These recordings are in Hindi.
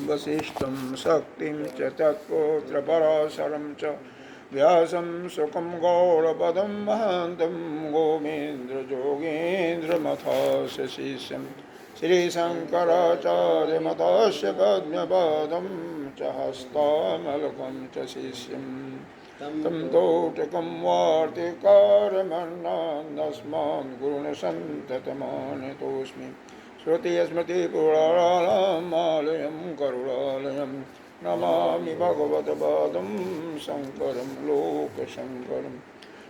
वसिष्ठं शक्तिं च तत्पुत्रपराशरं च व्यासं सुखं गौडपदं महान्तं गोविन्दयोगेन्द्रमथास्य शिष्यं श्रीशङ्कराचार्यमथास्य पद्मपादं च हस्तामलकं च शिष्यं तं तोटकं वार्तिकारमन्नान्नस्मान् गुरुन् सन्ततमानतोऽस्मि श्रुतिस्मृतिपुराणानामालयं करुणालयं नमामि भगवत्पादं शङ्करं लोकशङ्करं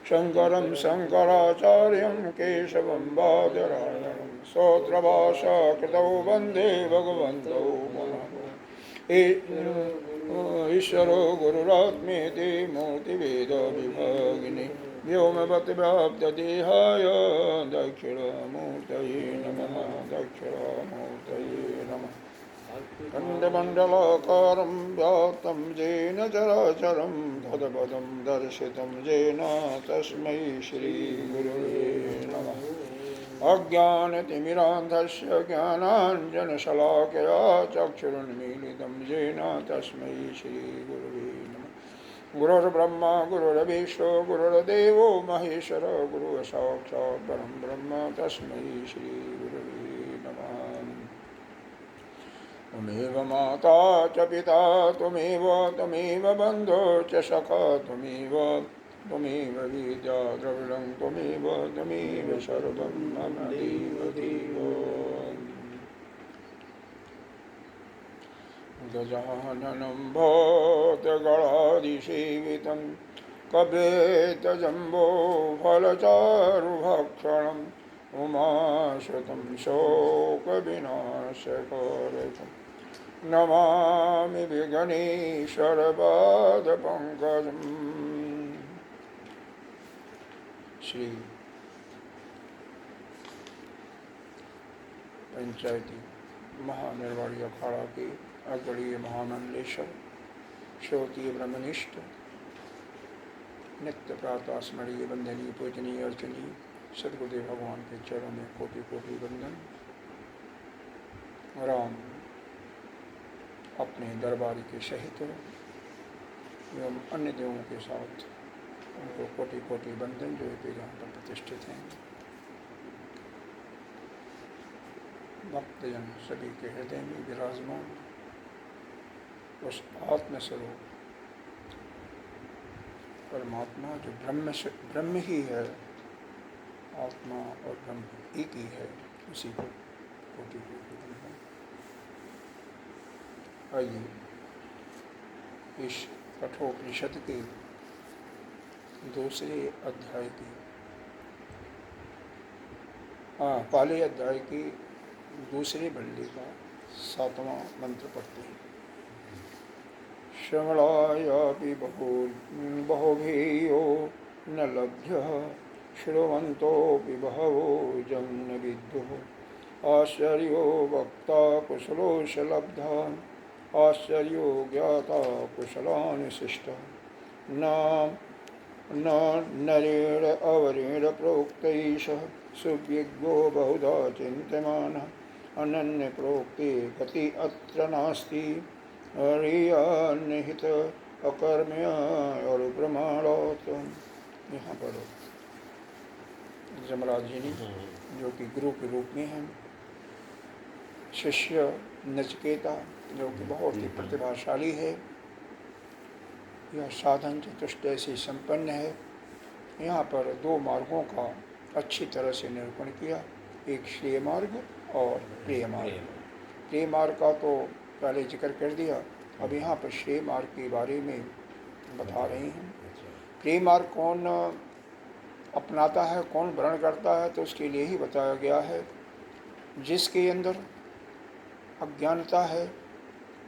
शङ्करं शङ्कराचार्यं केशवं बादरायणं स्तोत्रभाषाकृतौ वन्दे भगवन्तौ पुनः ईश्वरो गुरुरात्मेति मूर्तिभेदविभागिनि व्योमवद्व्याप्तदेहाय दक्षिणामूर्तये नमः दक्षिणामूर्तये नमः खण्डमण्डलाकारं व्याप्तं येन चराचरं तत्पदं दर्शितं येन तस्मै श्रीगुरुवे नमः अज्ञानतिमिरान्धस्य ज्ञानाञ्जनशलाकया चक्षुरुन्मीलितं येन तस्मै श्रीगुरुवे नमः गुरुर्ब्रह्मा गुरुर्विष्णु गुरुर्देवो महेश्वर गुरुः साक्षात् परं ब्रह्म तस्मै श्रीगुरुवे नमः त्वमेव माता च पिता त्वमेव बन्धो च सखा त्वमेव विद्या द्रविणं त्वमेव सर्वं मम देव गजाननं भूतगणाधिसेवितं कपेतजम्बो फलचारुभक्षणम् उमाशतं शोकविनाशकारकं नमामि विघ्नेश्वरपादपङ्कजम्। श्री पंचायती महानिर्वाणी अखाड़ा के अग्रणीय महामंडलेश्वर श्रोतीय ब्रह्मनिष्ठ नित्य प्रातः स्मरणीय वंदनीय पूजनीय अर्चनीय सदगुरुदेव भगवान के चरणों में कोटि कोटि वंदन। राम अपने दरबारी के सहित एवं अन्य देवों के साथ उनको कोटि कोटि वंदन जो यहाँ पर प्रतिष्ठित हैं। भक्तजन सभी के हृदय में विराजमान उस आत्मस्वरूप परमात्मा जो ब्रह्म ही है, आत्मा और ब्रह्म एक ही है, उसी को कोटि कोटि वंदन। आइए इस कठोपनिषद के दूसरे अध्याय की पहले अध्याय की दूसरे बल्ले का 7वां मंत्र पढ़ते हैं। श्रवणायापि बहुभियो न लभ्यः श्रुवन्तोऽपि बहवो जं न विद्युः आश्चर्यो वक्ता कुशलोऽस्य लब्धा आश्चर्यो ज्ञाता कुशलान् शिष्टः न नरेण अवरेण प्रोक्तैषः सुविज्ञो बहुधा चिन्त्यमानः अनन्य प्रोक्ते गति अत्र नास्ति हरियान्निहित अकर्म्य और प्रमाणात्। यहाँ पर जमराज जी ने जो कि गुरु के रूप में हैं, शिष्य नचिकेता जो कि बहुत ही प्रतिभाशाली है, यह साधन चतुष्टय से संपन्न है। यहाँ पर 2 मार्गों का अच्छी तरह से निरूपण किया, एक श्रेय मार्ग और प्रिय मार्ग। प्रिय मार्ग का तो पहले जिक्र कर दिया, अब यहाँ पर श्रेय मार्ग के बारे में बता रहे हैं। प्रिय मार्ग कौन अपनाता है, कौन वर्ण करता है, तो उसके लिए ही बताया गया है। जिसके अंदर अज्ञानता है,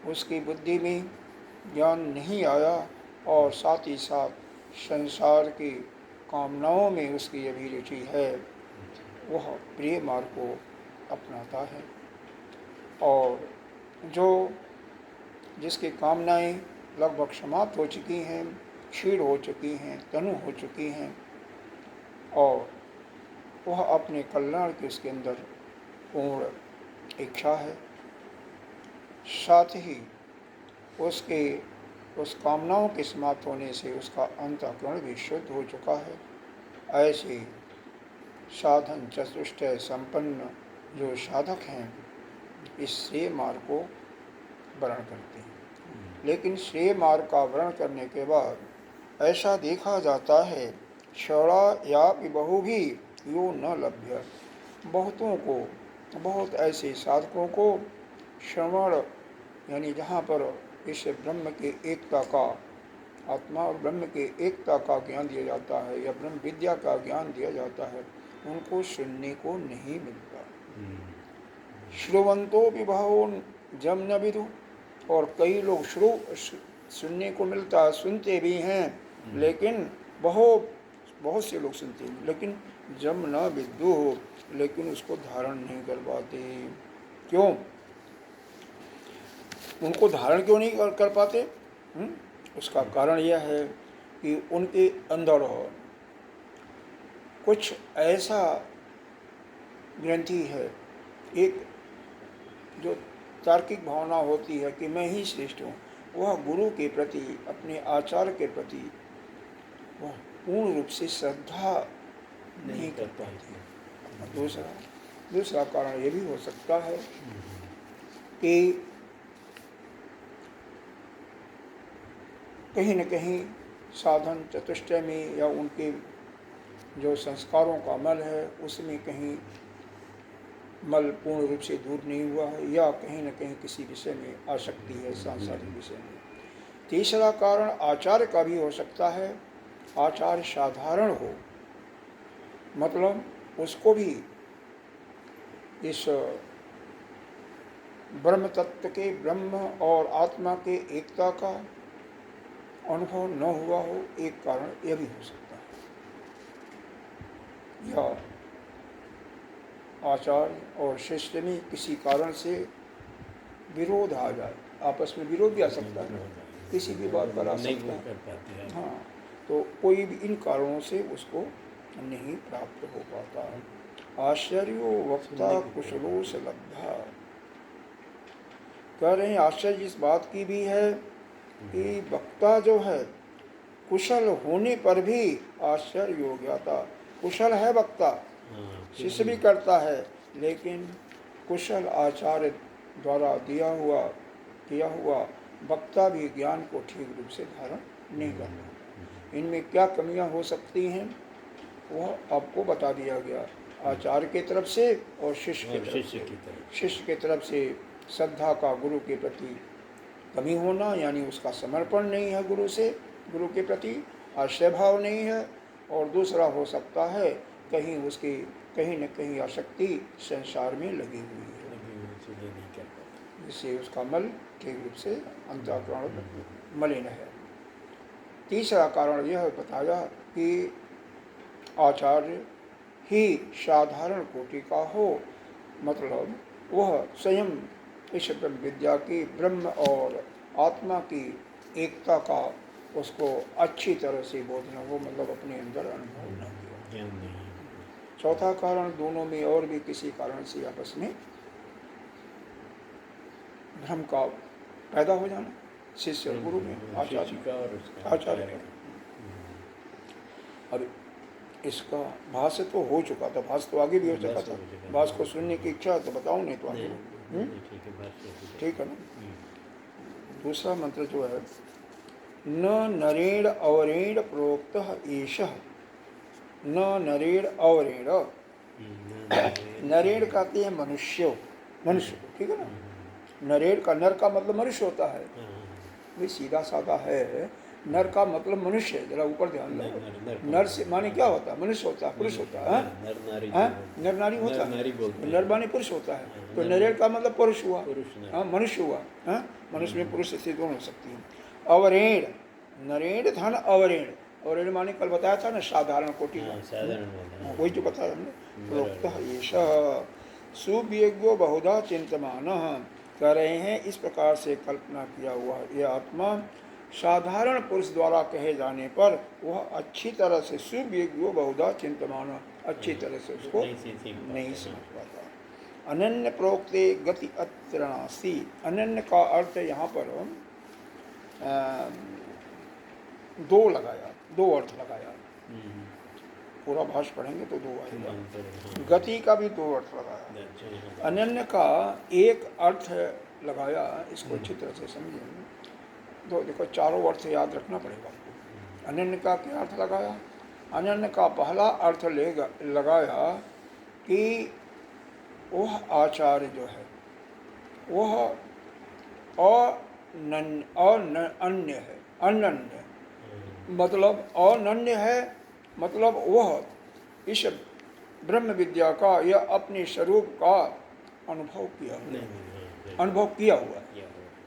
उसकी बुद्धि में ज्ञान नहीं आया और साथ ही साथ संसार की कामनाओं में उसकी अभिरुचि है, वह प्रिय मार्ग को अपनाता है। और जो जिसकी कामनाएं लगभग समाप्त हो चुकी हैं, क्षीण हो चुकी हैं, तनु हो चुकी हैं, और वह अपने कल्याण की उसके अंदर पूर्ण इच्छा है, साथ ही उसके उस कामनाओं के समाप्त होने से उसका अंतःकरण भी शुद्ध हो चुका है। ऐसे साधन चतुष्टय संपन्न जो साधक हैं इस श्रेय मार्ग को वर्ण करते हैं। लेकिन श्रेय मार्ग का वर्ण करने के बाद ऐसा देखा जाता है क्षणा या बहु भी यो न लभ्य, बहुतों को, बहुत ऐसे साधकों को श्रवण यानी जहाँ पर इस ब्रह्म के एकता का, आत्मा और ब्रह्म के एकता का ज्ञान दिया जाता है या ब्रह्म विद्या का ज्ञान दिया जाता है, उनको सुनने को नहीं मिलता। श्रुवंतो विभावो जम न विदु, और कई लोग सुनने को मिलता, सुनते भी हैं, लेकिन बहुत से लोग सुनते हैं लेकिन जम न विदु, लेकिन उसको धारण नहीं कर पाते। क्यों? उनको धारण क्यों नहीं कर पाते? उसका कारण यह है कि उनके अंदर कुछ ऐसा ग्रंथि है, एक जो तार्किक भावना होती है कि मैं ही श्रेष्ठ हूँ, वह गुरु के प्रति, अपने आचार्य के प्रति वह पूर्ण रूप से श्रद्धा नहीं कर पाते। दूसरा कारण यह भी हो सकता है कि कहीं न कहीं साधन चतुष्टय में या उनके जो संस्कारों का मल है उसमें कहीं मल पूर्ण रूप से दूर नहीं हुआ है, या कहीं न कहीं किसी विषय में आसक्ति है, सांसारिक विषय में। तीसरा कारण आचार्य का भी हो सकता है। आचार्य साधारण हो, मतलब उसको भी इस ब्रह्म तत्व के, ब्रह्म और आत्मा के एकता का अनुभव न हुआ हो, एक कारण यह भी हो सकता है। या आचार्य और शिष्य में किसी कारण से विरोध आ जाए, आपस में विरोध भी आ सकता है, किसी भी बात पर आ सकता है। हाँ, तो कोई भी इन कारणों से उसको नहीं प्राप्त हो पाता। आश्चर्यो वक्ता कुशलो से लब्धा, कह रहे हैं आश्चर्य इस बात की भी है कि वक्ता जो है कुशल होने पर भी आश्चर्य हो गया था। कुशल है वक्ता, शिष्य भी करता है, लेकिन कुशल आचार्य द्वारा किया हुआ वक्ता भी ज्ञान को ठीक रूप से धारण नहीं करता। इनमें क्या कमियां हो सकती हैं वह आपको बता दिया गया, आचार्य के तरफ से और शिष्य के तरफ से। शिष्य के तरफ से श्रद्धा का गुरु के प्रति कमी होना, यानी उसका समर्पण नहीं है गुरु से, गुरु के प्रति आश्रय भाव नहीं है। और दूसरा हो सकता है कहीं उसकी कहीं न कहीं आसक्ति संसार में लगी हुई है, जिससे उसका मल ठीक रूप से अंतःकरण मलिन है। तीसरा कारण यह बताया कि आचार्य ही साधारण कोटि का हो, मतलब वह स्वयं इस ब्रह्म विद्या की, ब्रह्म और आत्मा की एकता का उसको अच्छी तरह से बोध न हो, मतलब अपने अंदर अनुभव न हो। चौथा कारण दोनों में और भी किसी कारण से आपस में भ्रम का पैदा हो जाना, शिष्य और गुरु में, आचार्य का। अब इसका भाष्य तो हो चुका था, भाष्य तो आगे भी हो चुका था। भाष्य को सुनने की इच्छा तो बताऊं, नहीं तो आगे ठीक है ना। दूसरा मंत्र जो है, न नरेण अवरेण प्रोक्त ईशः, न नरेण अवरेण, नरेण कहते हैं मनुष्य को, ठीक है ना। नरेण का, नर का मतलब मनुष्य होता है, ये सीधा साधा है। नर का मतलब मनुष्य है, जरा ऊपर ध्यान दो। नर से माने क्या होता है? मनुष्य होता है, पुरुष होता है, नर नारी होता है, नर माने पुरुष होता है। तो नरेण का मतलब पुरुष हुआ, मनुष्य हुआ। मनुष्य में पुरुष स्त्री दोनों हो सकती है। अवरेण, नरेण धन अवरेण, अवरेण माने कल बताया था ना साधारण कोटि का, वही जो बताया हमने। प्रोक्तः एषः सुविज्ञो बहुधा चिंतमानः, कह रहे हैं इस प्रकार से कल्पना किया हुआ यह आत्मा साधारण पुरुष द्वारा कहे जाने पर वह अच्छी तरह से, सुविज्ञो बहुधा चिंतमानः, अच्छी तरह से उसको नहीं समझ पाता। अनन्य प्रोक्ते गति अत्र नास्ति, अनन्य का अर्थ यहाँ पर दो लगाया, दो अर्थ लगाया। पूरा भाष्य पढ़ेंगे तो दो आएगा। गति का भी दो अर्थ लगाया। अनन्य का एक अर्थ लगाया। इसको अच्छी तरह से समझें तो देखो चारों अर्थ याद रखना पड़ेगा आपको। अनन्य का क्या अर्थ लगाया? अनन्य का पहला अर्थ लगाया कि वह आचार्य जो है वह अन्य है। अनन्य मतलब अनन्य है, मतलब वह इस ब्रह्म विद्या का या अपने स्वरूप का अनुभव किया हुआ है।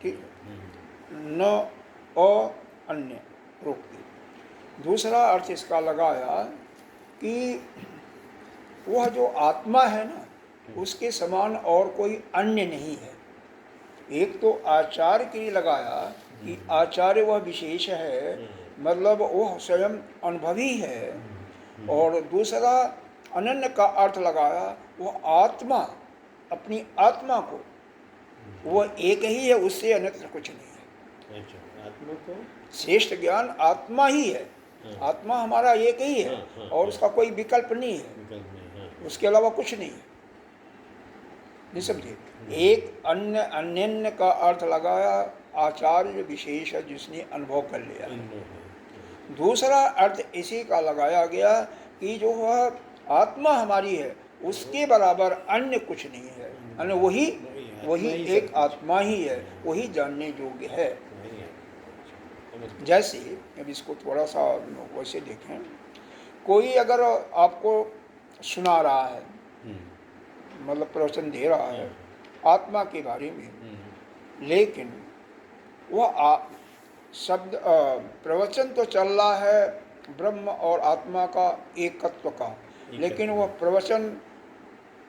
ठीक, न अन्य रोकती। दूसरा अर्थ इसका लगाया कि वह जो आत्मा है ना, उसके समान और कोई अन्य नहीं है। एक तो आचार्य के लिए लगाया कि आचार्य वह विशेष है, मतलब वह स्वयं अनुभवी है। और दूसरा अनन्य का अर्थ लगाया वह आत्मा, अपनी आत्मा को, वह एक ही है, उससे अन्यत्र कुछ नहीं है। आत्मा को श्रेष्ठ ज्ञान आत्मा ही है। आत्मा हमारा एक ही है और उसका कोई विकल्प नहीं है, उसके अलावा कुछ नहीं है। नहीं समझे? एक अन्य का अर्थ लगाया आचार्य विशेष है, जिसने अनुभव कर लिया। दूसरा अर्थ इसी का लगाया गया कि जो वह आत्मा हमारी है उसके बराबर अन्य कुछ नहीं है, अन्य वही एक आत्मा ही है, वही जानने योग्य है। जैसे अब इसको थोड़ा सा वैसे देखें, कोई अगर आपको सुना रहा है, मतलब प्रवचन दे रहा है आत्मा के बारे में, लेकिन वह शब्द प्रवचन तो चल रहा है ब्रह्म और आत्मा का एकत्व का, लेकिन वह प्रवचन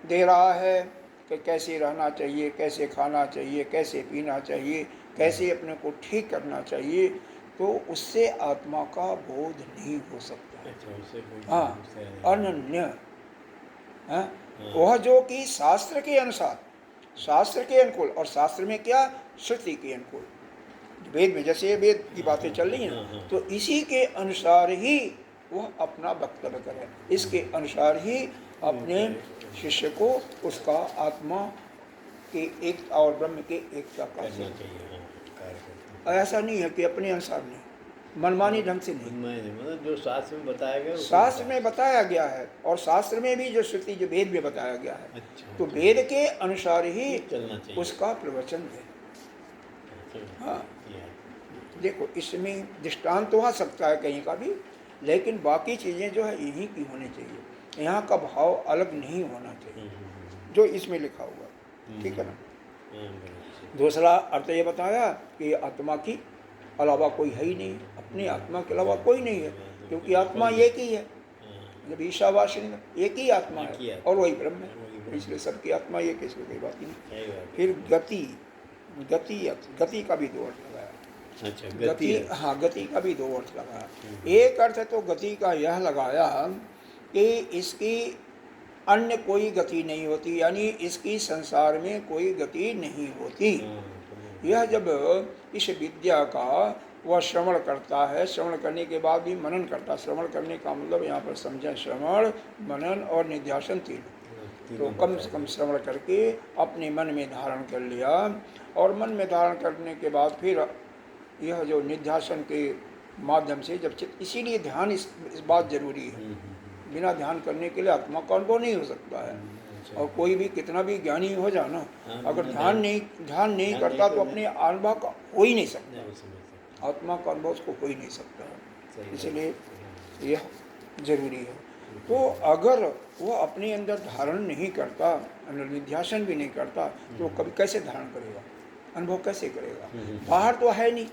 दे रहा है कि कैसे रहना चाहिए, कैसे खाना चाहिए, कैसे पीना चाहिए, कैसे अपने को ठीक करना चाहिए, तो उससे आत्मा का बोध नहीं हो सकता। हाँ, अनन्य है वह जो कि शास्त्र के अनुसार, शास्त्र के अनुकूल, और शास्त्र में क्या, श्रुति के अनुकूल, वेद में जैसे वेद की बातें चल रही हैं, तो इसी के अनुसार ही वह अपना वक्तव्य करे, इसके अनुसार ही अपने शिष्य को उसका आत्मा के एक और ब्रह्म के एकता का चाहिए। ऐसा नहीं है कि अपने अनुसार नहीं, मनमानी ढंग से नहीं, मतलब जो शास्त्र में बताया गया, शास्त्र में बताया गया है, और शास्त्र में भी जो श्रुति जो वेद में बताया गया है, अच्छा, तो वेद के अनुसार ही चलना चाहिए उसका प्रवचन है। हाँ, देखो इसमें दृष्टांत तो आ सकता है कहीं का भी, लेकिन बाकी चीज़ें जो है यहीं की होनी चाहिए, यहाँ का भाव अलग नहीं होना चाहिए जो इसमें लिखा हुआ। ठीक है ना? दूसरा अर्थ ये बताया कि आत्मा की अलावा कोई है ही नहीं, अपनी आत्मा के अलावा कोई नहीं है, क्योंकि आत्मा एक ही है। जब ईशावासी में एक ही आत्मा है और वही ब्रह्म है, इसलिए सबकी आत्मा एक है, इसलिए कोई बात ही नहीं। फिर गति का भी दो अर्थ लगाया। अच्छा, गति, हाँ, गति का भी दो अर्थ लगाया। एक अर्थ तो गति का यह लगाया कि इसकी अन्य कोई गति नहीं होती, यानी इसकी संसार में कोई गति नहीं होती। यह जब इस विद्या का वह श्रवण करता है, श्रवण करने के बाद भी मनन करता है। श्रवण करने का मतलब यहाँ पर समझें, श्रवण, मनन और निध्यासन तीन। तो कम से कम श्रवण करके अपने मन में धारण कर लिया, और मन में धारण करने के बाद फिर यह जो निध्यासन के माध्यम से जब चित्त, इसीलिए ध्यान इस बात जरूरी है। बिना ध्यान करने के लिए आत्मा का अनुभव नहीं हो सकता है। और कोई भी कितना भी ज्ञानी हो जाना, अगर ध्यान नहीं करता तो अपने अनुभव का हो ही नहीं सकता, आत्मा का अनुभव उसको हो ही नहीं सकता है। इसलिए यह जरूरी है। तो अगर वो अपने अंदर धारण नहीं करता, निध्यासन भी नहीं करता, तो कभी कैसे धारण करेगा, अनुभव कैसे करेगा? बाहर तो है नहीं।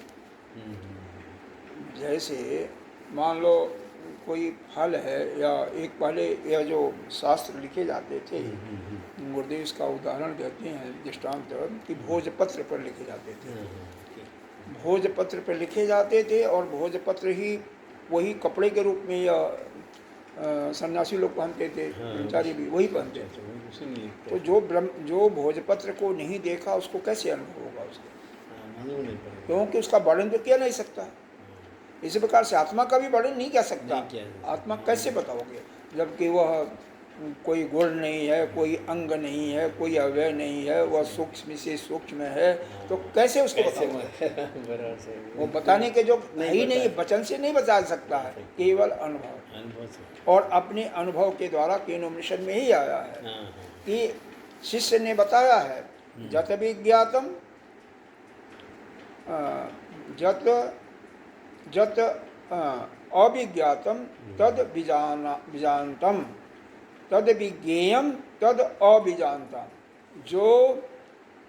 जैसे मान लो कोई फल है, या एक पहले यह जो शास्त्र लिखे जाते थे, गुरुदेव इसका उदाहरण देते हैं दृष्टांत कि भोजपत्र पर लिखे जाते थे। भोजपत्र पर लिखे जाते थे, और भोजपत्र ही वही कपड़े के रूप में या सन्यासी लोग पहनते थे, ब्रह्मचारी भी वही पहनते थे। तो जो भोजपत्र को नहीं देखा उसको कैसे अनुभव होगा उसका? मालूम नहीं पड़ेगा। क्योंकि उसका वर्णन तो किया नहीं सकता। इसी प्रकार से आत्मा का भी वर्णन नहीं किया सकता। नहीं किया जा सकता। आत्मा कैसे बताओगे जबकि वह कोई गुण नहीं है, कोई अंग नहीं है, कोई अवयव नहीं है, वह सूक्ष्म से सूक्ष्म है, तो कैसे उसको कैसे बताओगे? बराबर से वो बताने के जो नहीं है ही नहीं, बता वचन से नहीं बता सकता है, केवल अनुभव। अनुभव से। और अपने अनुभव के द्वारा केनोमिशन में ही आया है हाँ हाँ कि शिष्य ने बताया है जत विज्ञातम जत जत अविज्ञातम तद विजानतम तद विज्ञेयम तद अविजानता। जो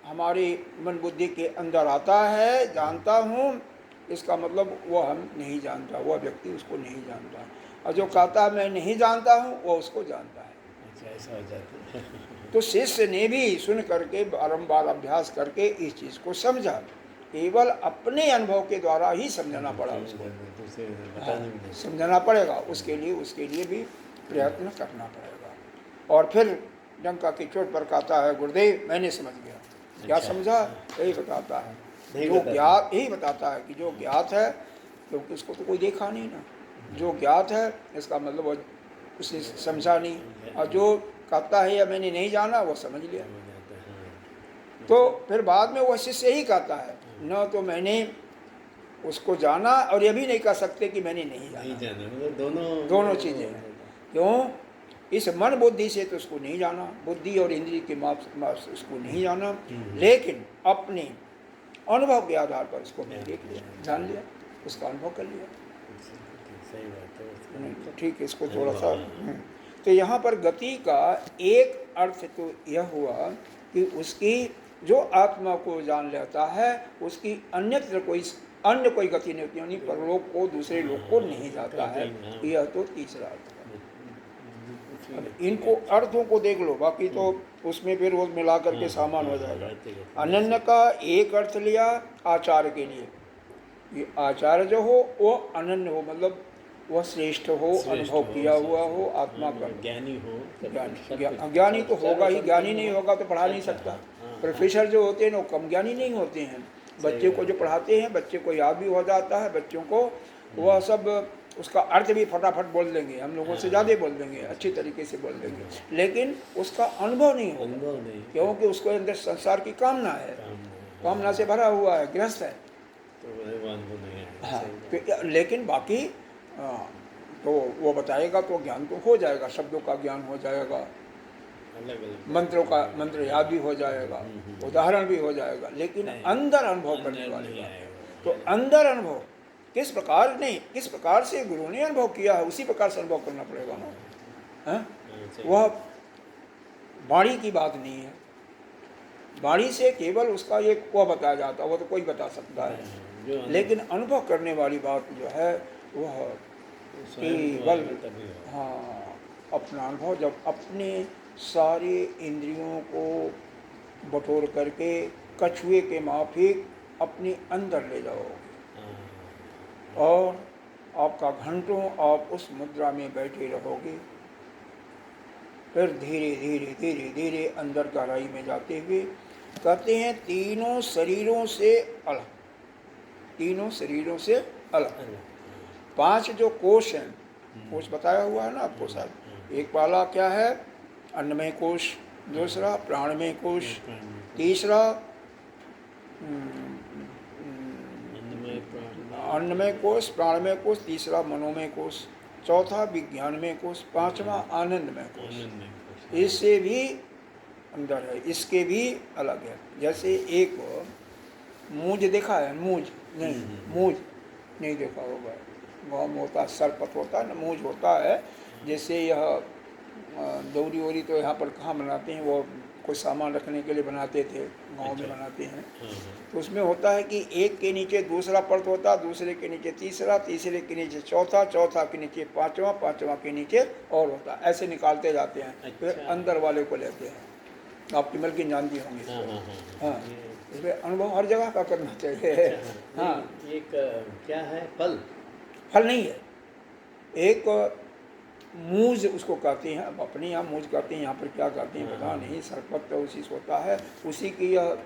हमारी मन बुद्धि के अंदर आता है, जानता हूँ, इसका मतलब वो हम नहीं जानता, वह व्यक्ति उसको नहीं जानता। और जो कहता है मैं नहीं जानता हूँ, वो उसको जानता है। अच्छा ऐसा हो जाता है। तो शिष्य ने भी सुन करके बारंबार अभ्यास करके इस चीज़ को समझा। केवल अपने अनुभव के द्वारा ही समझाना पड़ा उसको। दूसरे बताने में नहीं। समझाना पड़ेगा, उसके लिए भी प्रयत्न करना पड़ेगा। और फिर डंका की चोट पर कहता है गुरुदेव मैंने समझ गया। क्या अच्छा, समझा? यही बताता है, नहीं जो बताता। ज्ञात, यही बताता है कि जो ज्ञात है, क्योंकि उसको तो कोई देखा नहीं ना। जो ज्ञात है इसका मतलब वो उसे समझा नहीं, और जो कहता है या मैंने नहीं जाना वो समझ लिया। हो जाता है, हाँ। तो फिर बाद में वह शिष्य ही कहता है न तो मैंने उसको जाना और ये भी नहीं कह सकते कि मैंने नहीं नहीं जाना। जाना मतलब दोनों चीज़ें हैं। क्यों? इस मन बुद्धि से तो उसको नहीं जाना, बुद्धि और इंद्रिय के माप से उसको नहीं जाना, लेकिन अपने अनुभव के आधार पर उसको मैं देख लिया, जान लिया, उसका अनुभव कर लिया। सही बात है। नहीं तो ठीक है, इसको थोड़ा सा तो यहाँ पर गति का एक अर्थ तो यह हुआ कि उसकी जो आत्मा को जान लेता है उसकी अन्यत्र अन्य कोई गति नहीं होती, यानी परलोक को दूसरे लोक को नहीं जाता है। यह तो तीसरा अर्थ है। अब इनको अर्थों को देख लो, बाकी तो उसमें फिर वो मिला करके सामान हो जाएगा। अनन्य का एक अर्थ लिया आचार्य के लिए, ये आचार्य जो हो वो अनन्य हो, मतलब वह श्रेष्ठ हो, अनुभव किया हुआ हो, आत्मा का ज्ञानी हो। ज्ञानी तो होगा ही, ज्ञानी नहीं होगा तो पढ़ा नहीं सकता। प्रोफेसर जो होते हैं वो कम ज्ञानी नहीं होते हैं। बच्चे को जो पढ़ाते हैं, बच्चे को याद भी हो जाता है, बच्चों को वह सब उसका अर्थ भी फटाफट बोल देंगे, हम लोगों से ज़्यादा बोल देंगे, अच्छी तरीके से बोल देंगे, लेकिन उसका अनुभव नहीं होगा, क्योंकि उसको अंदर संसार की कामना है, कामना से भरा हुआ है, गृहस्थ है। हाँ, तो लेकिन बाकी तो वो बताएगा तो ज्ञान तो हो जाएगा, शब्दों का ज्ञान हो जाएगा, मंत्रों का मंत्र याद भी हो जाएगा, उदाहरण भी हो जाएगा, लेकिन अंदर अनुभव करने वाले का तो अंदर अनुभव किस प्रकार नहीं, किस प्रकार से गुरु ने अनुभव किया है उसी प्रकार से अनुभव करना पड़ेगा ना। वह वाणी की बात नहीं है, वाणी से केवल उसका एक वह बताया जाता है, वो तो कोई बता सकता है, लेकिन अनुभव करने वाली बात जो है वह केवल हाँ अपना अनुभव, जब अपने सारे इंद्रियों को बटोर करके कछुए के माफिक अपने अंदर ले जाओगे और आपका घंटों आप उस मुद्रा में बैठे रहोगे, फिर धीरे धीरे धीरे धीरे अंदर गहराई में जाते हुए कहते हैं तीनों शरीरों से अलग, तीनों शरीरों से अलग। 5 जो कोश हैं, कोश बताया हुआ है ना आपको साहब, एक वाला क्या है अन्नमय कोश, दूसरा प्राणमय कोश, तीसरा अन्नमय कोश, प्राणमय कोश, तीसरा मनोमय कोश, चौथा विज्ञानमय कोश, पांचवा आनंदमय कोश। इससे भी अंदर है, इसके भी अलग है। जैसे एक मूंज देखा है, मूंज नहीं, मूंज नहीं देखा होगा, गाँव में होता है, सरपत होता है ना, मूंज होता है। जैसे यह दौरी वोरी तो यहाँ पर कहाँ बनाते हैं, वो कोई सामान रखने के लिए बनाते थे, गांव में बनाते हैं, तो उसमें होता है कि एक के नीचे दूसरा पर्त होता है, दूसरे के नीचे तीसरा, तीसरे के नीचे चौथा, चौथा के नीचे पांचवा, पांचवा के नीचे और होता है, ऐसे निकालते जाते हैं, फिर अंदर वाले को लेते हैं। आपकी मलकिन जानती होंगी। हाँ, इसलिए अनुभव हर जगह का करना चाहिए। हाँ, एक क्या है, फल फल नहीं है, एक मूज उसको कहते हैं, अपने यहाँ मूज कहते हैं, यहाँ पर क्या कहते हैं पता नहीं, सरपत तो उसी से होता है, उसी की यह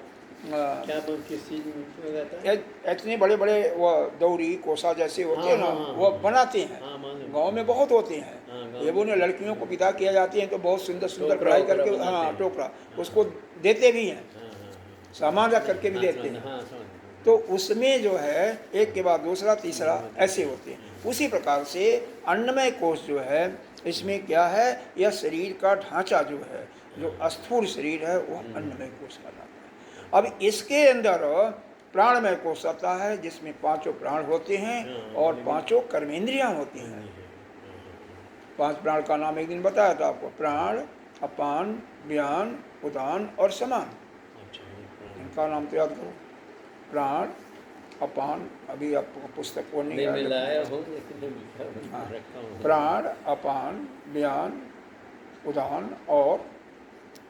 क्या किस चीज़ में लगाता है? इतने बड़े बड़े वो दौरी कोसा जैसे होते हैं ना, वो बनाते हैं। हाँ, मालूम। गांव में बहुत होते हैं। हाँ, गाँव ये वो में। लड़कियों को विदा किया जाती हैं तो बहुत सुंदर सुंदर टोकरा कढ़ाई वोकरा करके, बनाते हाँ हैं। टोकरा, हाँ, उसको देते भी हैं, हाँ, हाँ। सामान रख करके भी देते हैं। हाँ, समझ। तो उसमें जो है एक के बाद दूसरा तीसरा ऐसे होते हैं। उसी प्रकार से अन्नमय कोश जो है, इसमें क्या है, यह शरीर का ढांचा जो है, जो स्थूल शरीर है, वह अन्नमय कोश कहलाता है। अब इसके अंदर प्राणमय कोश आता है, जिसमें पांचों प्राण होते हैं और पांचों कर्मेंद्रियां होती हैं। 5 प्राण का नाम एक दिन बताया था आपको, प्राण, अपान, व्यान, उदान और समान। इनका नाम तो याद करो। प्राण, अपान, अभी आपको पुस्तक को नहीं याद रखना। हाँ, प्राण, अपान, व्यान, उदान और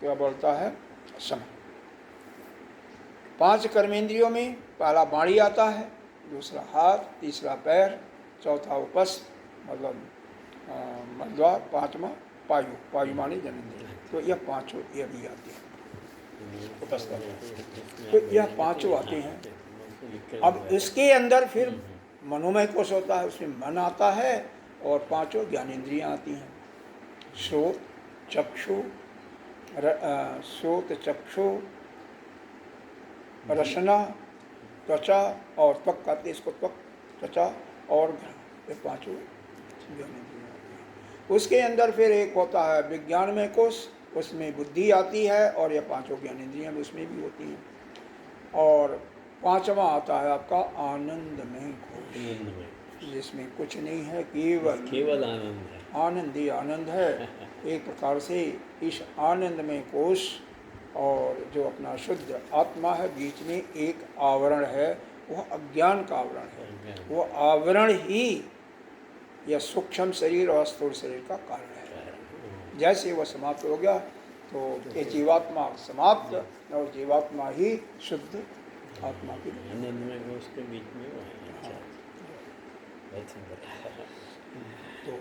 क्या बोलता है, समान। 5 कर्मेंद्रियों में पहला वाणी आता है, दूसरा हाथ, तीसरा पैर, चौथा उपस्थ मतलब मलद्वार, पांचवा पायु, पायु मानी जनेंद्रिय। तो यह पांचों ये भी आते हैं उपस्थ। तो यह पांचों आते हैं। अब इसके अंदर फिर मनोमय कोश होता है, उसमें मन आता है और पांचों ज्ञानेंद्रियां आती हैं। श्रोत, चक्षु, श्रोत, चक्षु, रसना, त्वचा और त्वक कहते हैं इसको, त्वक, त्वचा और घ्राण, ये पांचों ज्ञानेंद्रियां आती हैं। उसके अंदर फिर एक होता है विज्ञानमय कोश, उसमें बुद्धि आती है और यह पांचों ज्ञानेंद्रियां उसमें भी होती हैं। और पांचवा आता है आपका आनंदमय कोश, जिसमें कुछ नहीं है, केवल आनंद है, आनंद ही आनंद है। एक प्रकार से इस आनंदमय कोश और जो अपना शुद्ध आत्मा है, बीच में एक आवरण है, वह अज्ञान का आवरण है। वह आवरण ही यह सूक्ष्म शरीर और स्थूल शरीर का कारण है। जैसे वह समाप्त हो गया तो ये जीवात्मा समाप्त और जीवात्मा ही शुद्ध आत्मा की आनंदमय कोश के बीच में वो है। तो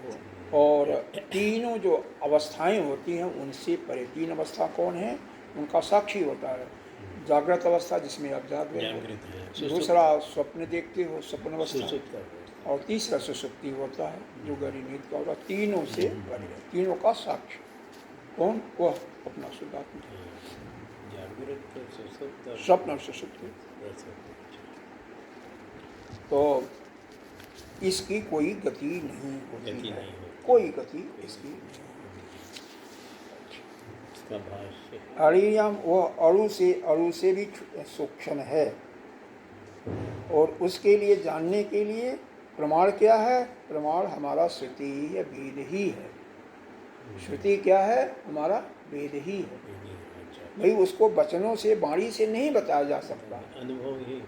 और तीनों जो अवस्थाएं होती हैं उनसे परे, 3 अवस्था कौन है, उनका साक्षी होता है। जागृत अवस्था जिसमें आप जागृत हो, दूसरा स्वप्न देखते हो, स्वप्न अवस्था, और तीसरा सुषुप्ति होता है जो गहरी नींद का होता है। तीनों से परे, तीनों का साक्षी कौन, वह अपना शुद्ध आत्मा, स्वप्न और सुषुप्ति। तो इसकी कोई गति नहीं होती है, कोई गति इसकी नहीं। अणियम वह अणु से भी सूक्ष्म है, और उसके लिए जानने के लिए प्रमाण क्या है, प्रमाण हमारा श्रुति ही है, वेद ही है। श्रुति क्या है, हमारा वेद ही है भाई। उसको वचनों से, वाणी से नहीं बताया जा सकता, अनुभव ही।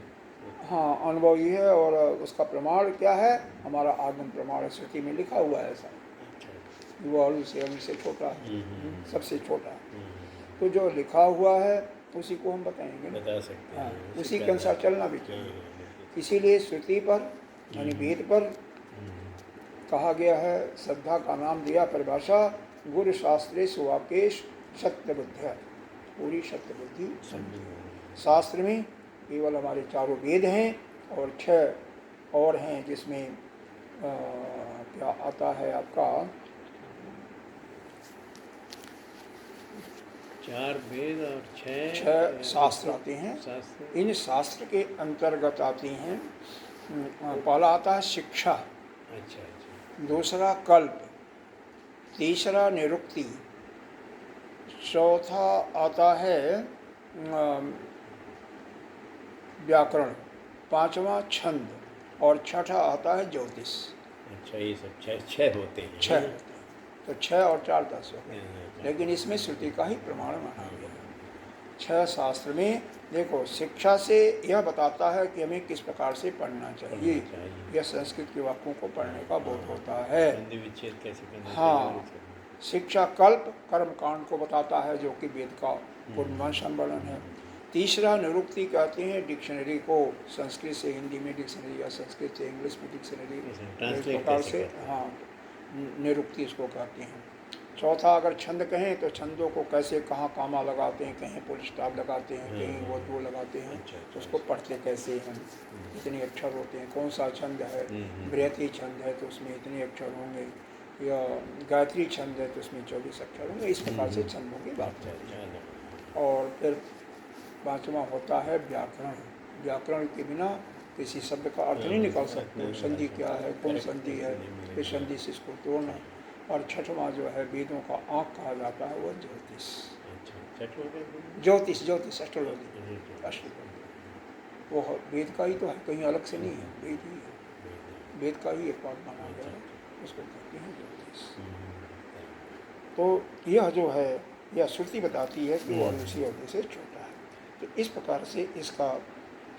हाँ, अनुभव ही है। और उसका प्रमाण क्या है, हमारा आगम प्रमाण, श्रुति में लिखा हुआ है ऐसा। वो अणु से छोटा है, सबसे छोटा है। तो जो लिखा हुआ है उसी को हम बताएंगे, बता सकते हैं। हाँ, उसी के अनुसार चलना भी चाहिए। इसीलिए श्रुति पर यानी वेद पर कहा गया है, श्रद्धा का नाम दिया परिभाषा, गुरु शास्त्रे सुवाकेश सत्य बुद्धिया, पूरी सत्य बुद्धि। शास्त्र में केवल हमारे 4 वेद हैं और 6 और हैं, जिसमें क्या आता है आपका, 4 वेद और 6 शास्त्र आते हैं। शास्त्र। इन शास्त्र के अंतर्गत आती हैं, पहला आता है शिक्षा, अच्छा। दूसरा कल्प, तीसरा निरुक्ति, चौथा आता है व्याकरण, पांचवा छंद और छठा आता है ज्योतिष। अच्छा, ये सब 6 होते हैं। 6 होते हैं। तो 6 और 4 10 हो गए, लेकिन इसमें श्रुति का ही प्रमाण माना गया। 6 शास्त्र में देखो, शिक्षा से यह बताता है कि हमें किस प्रकार से पढ़ना चाहिए। यह संस्कृत के वाक्यों को पढ़ने का बोध होता है। हाँ, शिक्षा कल्प कर्म कांड को बताता है, जो कि वेद का पूर्णवंशन वर्णन है। तीसरा निरुक्ति कहते हैं डिक्शनरी को, संस्कृत से हिंदी में डिक्शनरी या संस्कृत से इंग्लिश में डिक्शनरी, इस प्रकार से हाँ निरुक्ति इसको कहते हैं। चौथा अगर छंद कहें तो छंदों को कैसे कहाँ कामा लगाते हैं, कहीं पुल स्टॉप लगाते हैं, कहीं वो दो लगाते हैं, तो उसको पढ़ते कैसे हैं, इतने अक्षर होते हैं, कौन सा छंद है, बृहति छंद है तो उसमें इतने अक्षर होंगे, या गायत्री छंद है तो उसमें 24 अक्षर होंगे। इस प्रकार से छंदों की बात करते हैं। और फिर पाँचवा होता है व्याकरण। व्याकरण के बिना किसी शब्द का अर्थ नहीं निकाल सकते। संधि क्या है, कौन संधि है, किस संधि से इसको तोड़ना। और छठवां जो है वेदों का आँख कहा जाता है, वह ज्योतिष। ज्योतिष ज्योतिष एस्ट्रोलॉजी, वो वेद का ही तो है, कहीं अलग से नहीं है, वेद ही है, वेद का ही एक पार्ट माना गया है, उसको कहते हैं ज्योतिष। तो यह जो है, यह श्रुति बताती है कि वो अनुसूया से छोटा है। तो इस प्रकार से इसका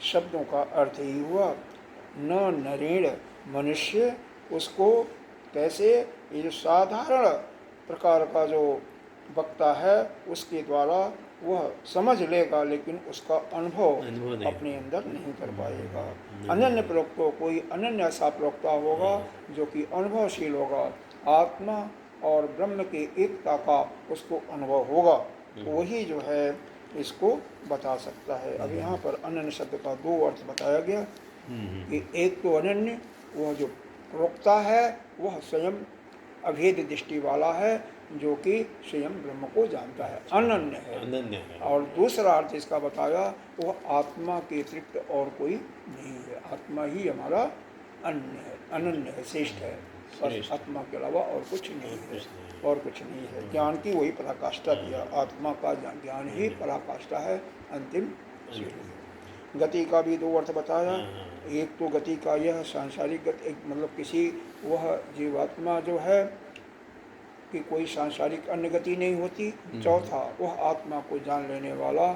शब्दों का अर्थ ही हुआ न नरेण मनुष्य, उसको कैसे, ये जो साधारण प्रकार का जो वक्ता है उसके द्वारा वह समझ लेगा, लेकिन उसका अनुभव अपने अंदर नहीं कर पाएगा। अनन्य प्रोक्तो, कोई अनन्य ऐसा प्रोक्ता होगा जो कि अनुभवशील होगा, आत्मा और ब्रह्म की एकता का उसको अनुभव होगा, वही जो है इसको बता सकता है। अब यहाँ पर अनन्य शब्द का दो अर्थ बताया गया कि एक तो अनन्य, वह जो प्रोक्ता है वह स्वयं अभेद दृष्टि वाला है, जो कि स्वयं ब्रह्म को जानता है, अनन्य है। और दूसरा अर्थ इसका बताया, वह आत्मा के अतिरिक्त और कोई नहीं है, आत्मा ही हमारा अन्य है, अनन्य है, श्रेष्ठ है, बस आत्मा के अलावा और कुछ नहीं है, और कुछ नहीं है। ज्ञान की वही पराकाष्ठा दिया, आत्मा का ज्ञान ही पराकाष्ठा है, अंतिम सीढ़ी। गति का भी दो अर्थ बताया। एक तो गति का यह सांसारिक गति, मतलब किसी वह जीवात्मा जो है कि कोई सांसारिक अन्य गति नहीं होती। चौथा वह आत्मा को जान लेने वाला,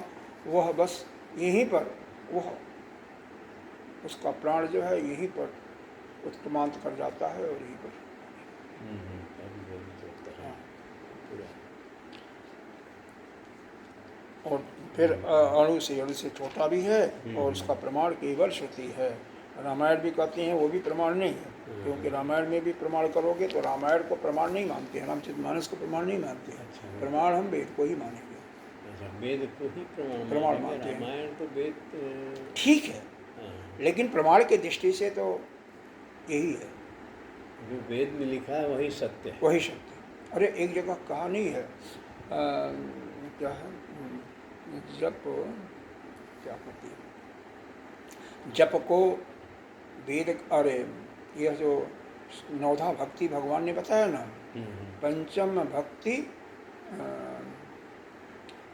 वह बस यहीं पर, वह उसका प्राण जो है यहीं पर उत्क्रमांत कर जाता है और यहीं पर। और फिर अणु से छोटा भी है, और उसका प्रमाण केवल श्रुति है। रामायण भी कहते हैं, वो भी प्रमाण नहीं है, क्योंकि रामायण में भी प्रमाण करोगे तो रामायण को प्रमाण नहीं मानते हैं, रामचरितमानस को प्रमाण नहीं मानते हैं। प्रमाण हम वेद को ही मानेंगे, वेद को ही प्रमाण मानते हैं। रामायण तो वेद ठीक है, लेकिन प्रमाण की दृष्टि से तो यही है, जो वेद में लिखा है वही सत्य है, वही सत्य। अरे एक जगह कहा नहीं है, क्या है, जप क्या कहती है, जप को वेद, अरे यह जो नौधा भक्ति भगवान ने बताया ना, पंचम भक्ति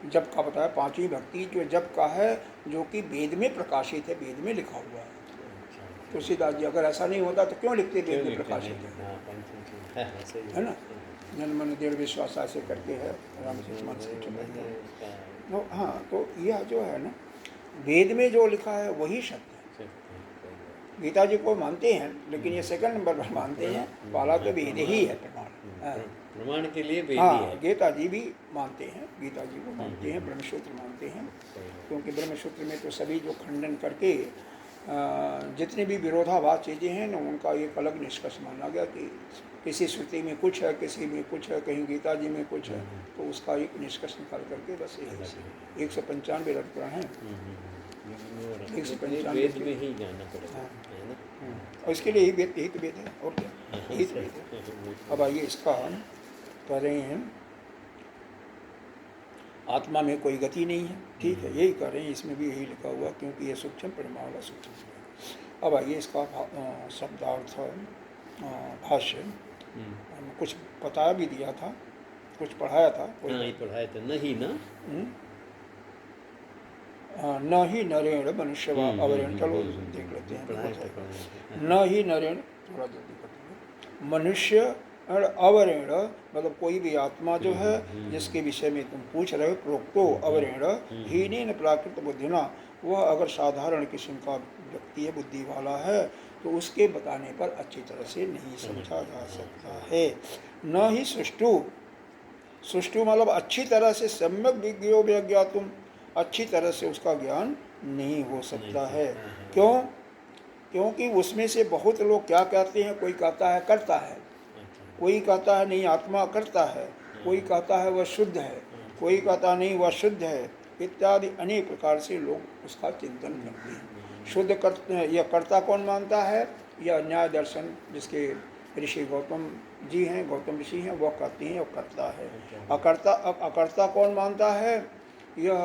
जप का बताया, पांचवी भक्ति जो जप का है, जो कि वेद में प्रकाशित है, वेद में लिखा हुआ है। तुलसीदास जी अगर ऐसा नहीं होता तो क्यों लिखते वेद में प्रकाशित है ना, जन मन दृढ़ विश्वास ऐसे करके है रामचरितमानस के। हाँ, तो यह जो है ना, वेद में जो लिखा है वही सत्य है। गीता जी को मानते हैं, लेकिन ये सेकंड नंबर पर मानते हैं, पहला तो वेद ही है प्रमाण, प्रमाण के लिए वेद हाँ, ही है। गीता जी भी मानते हैं, गीता जी को मानते हैं, ब्रह्मसूत्र मानते हैं, क्योंकि ब्रह्मसूत्र में तो सभी जो खंडन करके जितनी भी विरोधाभास चीज़ें हैं ना, उनका एक अलग निष्कर्ष माना गया कि किसी श्रुति में कुछ है, किसी में कुछ है, कहीं गीता जी में कुछ है, तो उसका एक निष्कर्ष निकाल करके बस यही 195 अभिप्राय हैं, 195 वेद में ही जाना पड़ेगा, है ना? और इसके लिए यही तो वेद है, और क्या, यही तो वेद है। अब आइए इसका कह रहे हैं, आत्मा में कोई गति नहीं है, ठीक है, यही कह रहे हैं, इसमें भी यही लिखा हुआ, क्योंकि ये सूक्ष्म परिमाण का सूक्ष्म है। अब आइए इसका शब्दार्थ भाष्य, कुछ बताया भी दिया था, कुछ पढ़ाया था, नहीं पढ़ाया था, नहीं ना, न ही नरेण मनुष्य अवरेण, चलो देख लेते हैं। न ही नरेण, थोड़ा जल्दी कर, मनुष्य अवरेण मतलब कोई भी आत्मा जो है जिसके विषय में तुम पूछ रहे हो, प्रोक्तो अवरेण हीन प्राकृत बुद्धिना, वह अगर साधारण किस्म का व्यक्ति है, बुद्धि वाला है, तो उसके बताने पर अच्छी तरह से नहीं समझा जा सकता है। न ही सुष्टु, सुष्टु मतलब अच्छी तरह से सम्यक विज्ञो विज्ञातुम, अच्छी तरह से उसका ज्ञान नहीं हो सकता है। क्यों? क्योंकि उसमें से बहुत लोग क्या कहते हैं, कोई कहता है करता है, कोई कहता है नहीं आत्मा करता है, कोई कहता है वह शुद्ध है, कोई कहता नहीं वह शुद्ध है, इत्यादि अनेक प्रकार से लोग उसका चिंतन करते हैं। शुद्ध करते यह कर्ता कौन मानता है? यह न्याय दर्शन जिसके ऋषि गौतम जी हैं, गौतम ऋषि हैं, वह कहते हैं, वह कर्ता है। अकर्ता कौन मानता है? यह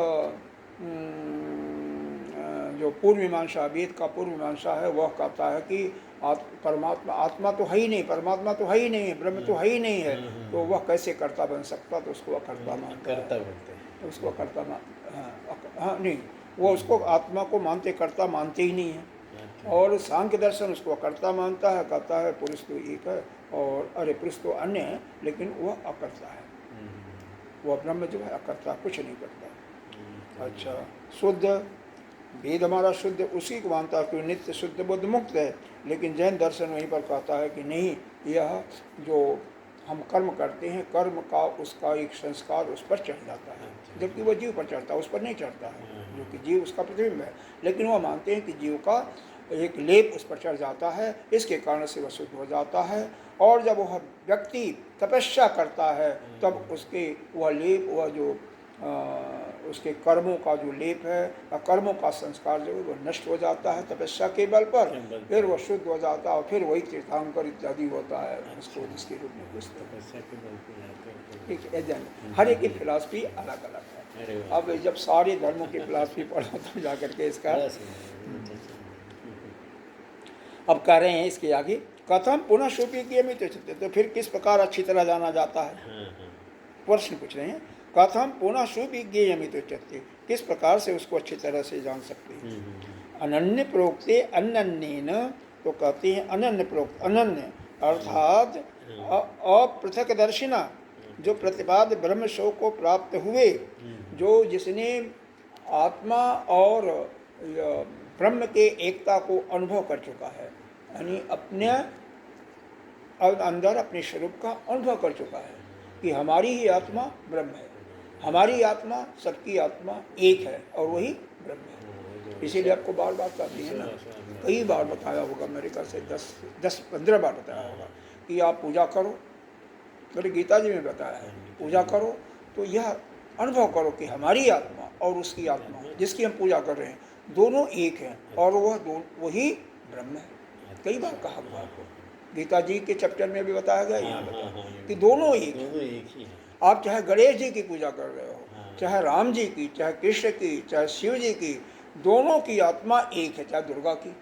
जो पूर्व मीमांसा, वेद का पूर्व मीमांसा है, वह कहता है कि परमात्मा, आत्मा तो है ही नहीं, परमात्मा तो है ही नहीं, ब्रह्म तो है ही नहीं है, तो वह कैसे कर्ता बन सकता? तो उसको अकर्ता मानता है, तो उसको अकर्ता हाँ नहीं, वो उसको आत्मा को मानते, कर्ता मानते ही नहीं है। और सांख्य दर्शन उसको अकर्ता मानता है, कहता है पुरुष तो एक है और अरे पुरुष तो अन्य है, लेकिन वह अकर्ता है, वह ब्रह्म जो है अकर्ता, कुछ नहीं करता। अच्छा, शुद्ध, वेद हमारा शुद्ध उसी को मानता है कि नित्य शुद्ध बुद्ध मुक्त है, लेकिन जैन दर्शन वहीं पर कहता है कि नहीं, यह जो हम कर्म करते हैं, कर्म का उसका एक संस्कार उस पर चढ़ जाता है, जबकि वह जीव पर चढ़ता है, उस पर नहीं चढ़ता है, जो कि जीव उसका प्रतिबिंब है। लेकिन वह मानते हैं कि जीव का एक लेप उस पर चढ़ जाता है, इसके कारण से वह शुद्ध हो जाता है। और जब वह व्यक्ति तपस्या करता है, तब उसके वह लेप, वह जो उसके कर्मों का जो लेप है, कर्मों का संस्कार जो है वो नष्ट हो जाता है तपस्या के बल पर, फिर वह शुद्ध हो जाता है, फिर वही तीर्थंकर इत्यादि होता है, उसको इसके रूप में पूछते हैं। ठीक है, हर एक की फिलॉसफी अलग अलग है। अब जब सारे धर्मों की फिलॉसफी पढ़ो तो जाकर के इसका अब कह रहे हैं इसके आगे, कथम पुनः सुपीज्ञेयमिति उच्यते, तो फिर किस प्रकार अच्छी तरह जाना जाता है? प्रश्न पूछ रहे हैं, कथम पुनः सुविज्ञेयमिति उच्यते, किस प्रकार से उसको अच्छी तरह से जान सकते हैं? अनन्य प्रोक्ते अनन्येन, तो कहते हैं अनन्य प्रोक्त, अनन्य अर्थात अपृथकदर्शिना, जो प्रतिपाद्य ब्रह्म शोक को प्राप्त हुए, जो जिसने आत्मा और ब्रह्म के एकता को अनुभव कर चुका है, यानी अपने अंदर अपने स्वरूप का अनुभव कर चुका है कि हमारी ही आत्मा ब्रह्म है, हमारी आत्मा, सबकी आत्मा एक है और वही ब्रह्म है। इसीलिए आपको बार बार कहती है ना, कई बार बताया होगा, मेरे ख्याल से 10-15 बार बताया होगा कि आप पूजा करो, मेरे गीता जी में बताया है, पूजा करो तो यह अनुभव करो कि हमारी आत्मा और उसकी आत्मा जिसकी हम पूजा कर रहे हैं, दोनों एक हैं और वही ब्रह्म है। कई बार कहा हुआ, गीता जी के चैप्टर में भी बताया गया, यहाँ बताया कि दोनों एक हैं। आप चाहे गणेश जी की पूजा कर रहे हो, चाहे राम जी की, चाहे कृष्ण की, चाहे शिव जी की, दोनों की आत्मा एक है, चाहे दुर्गा की,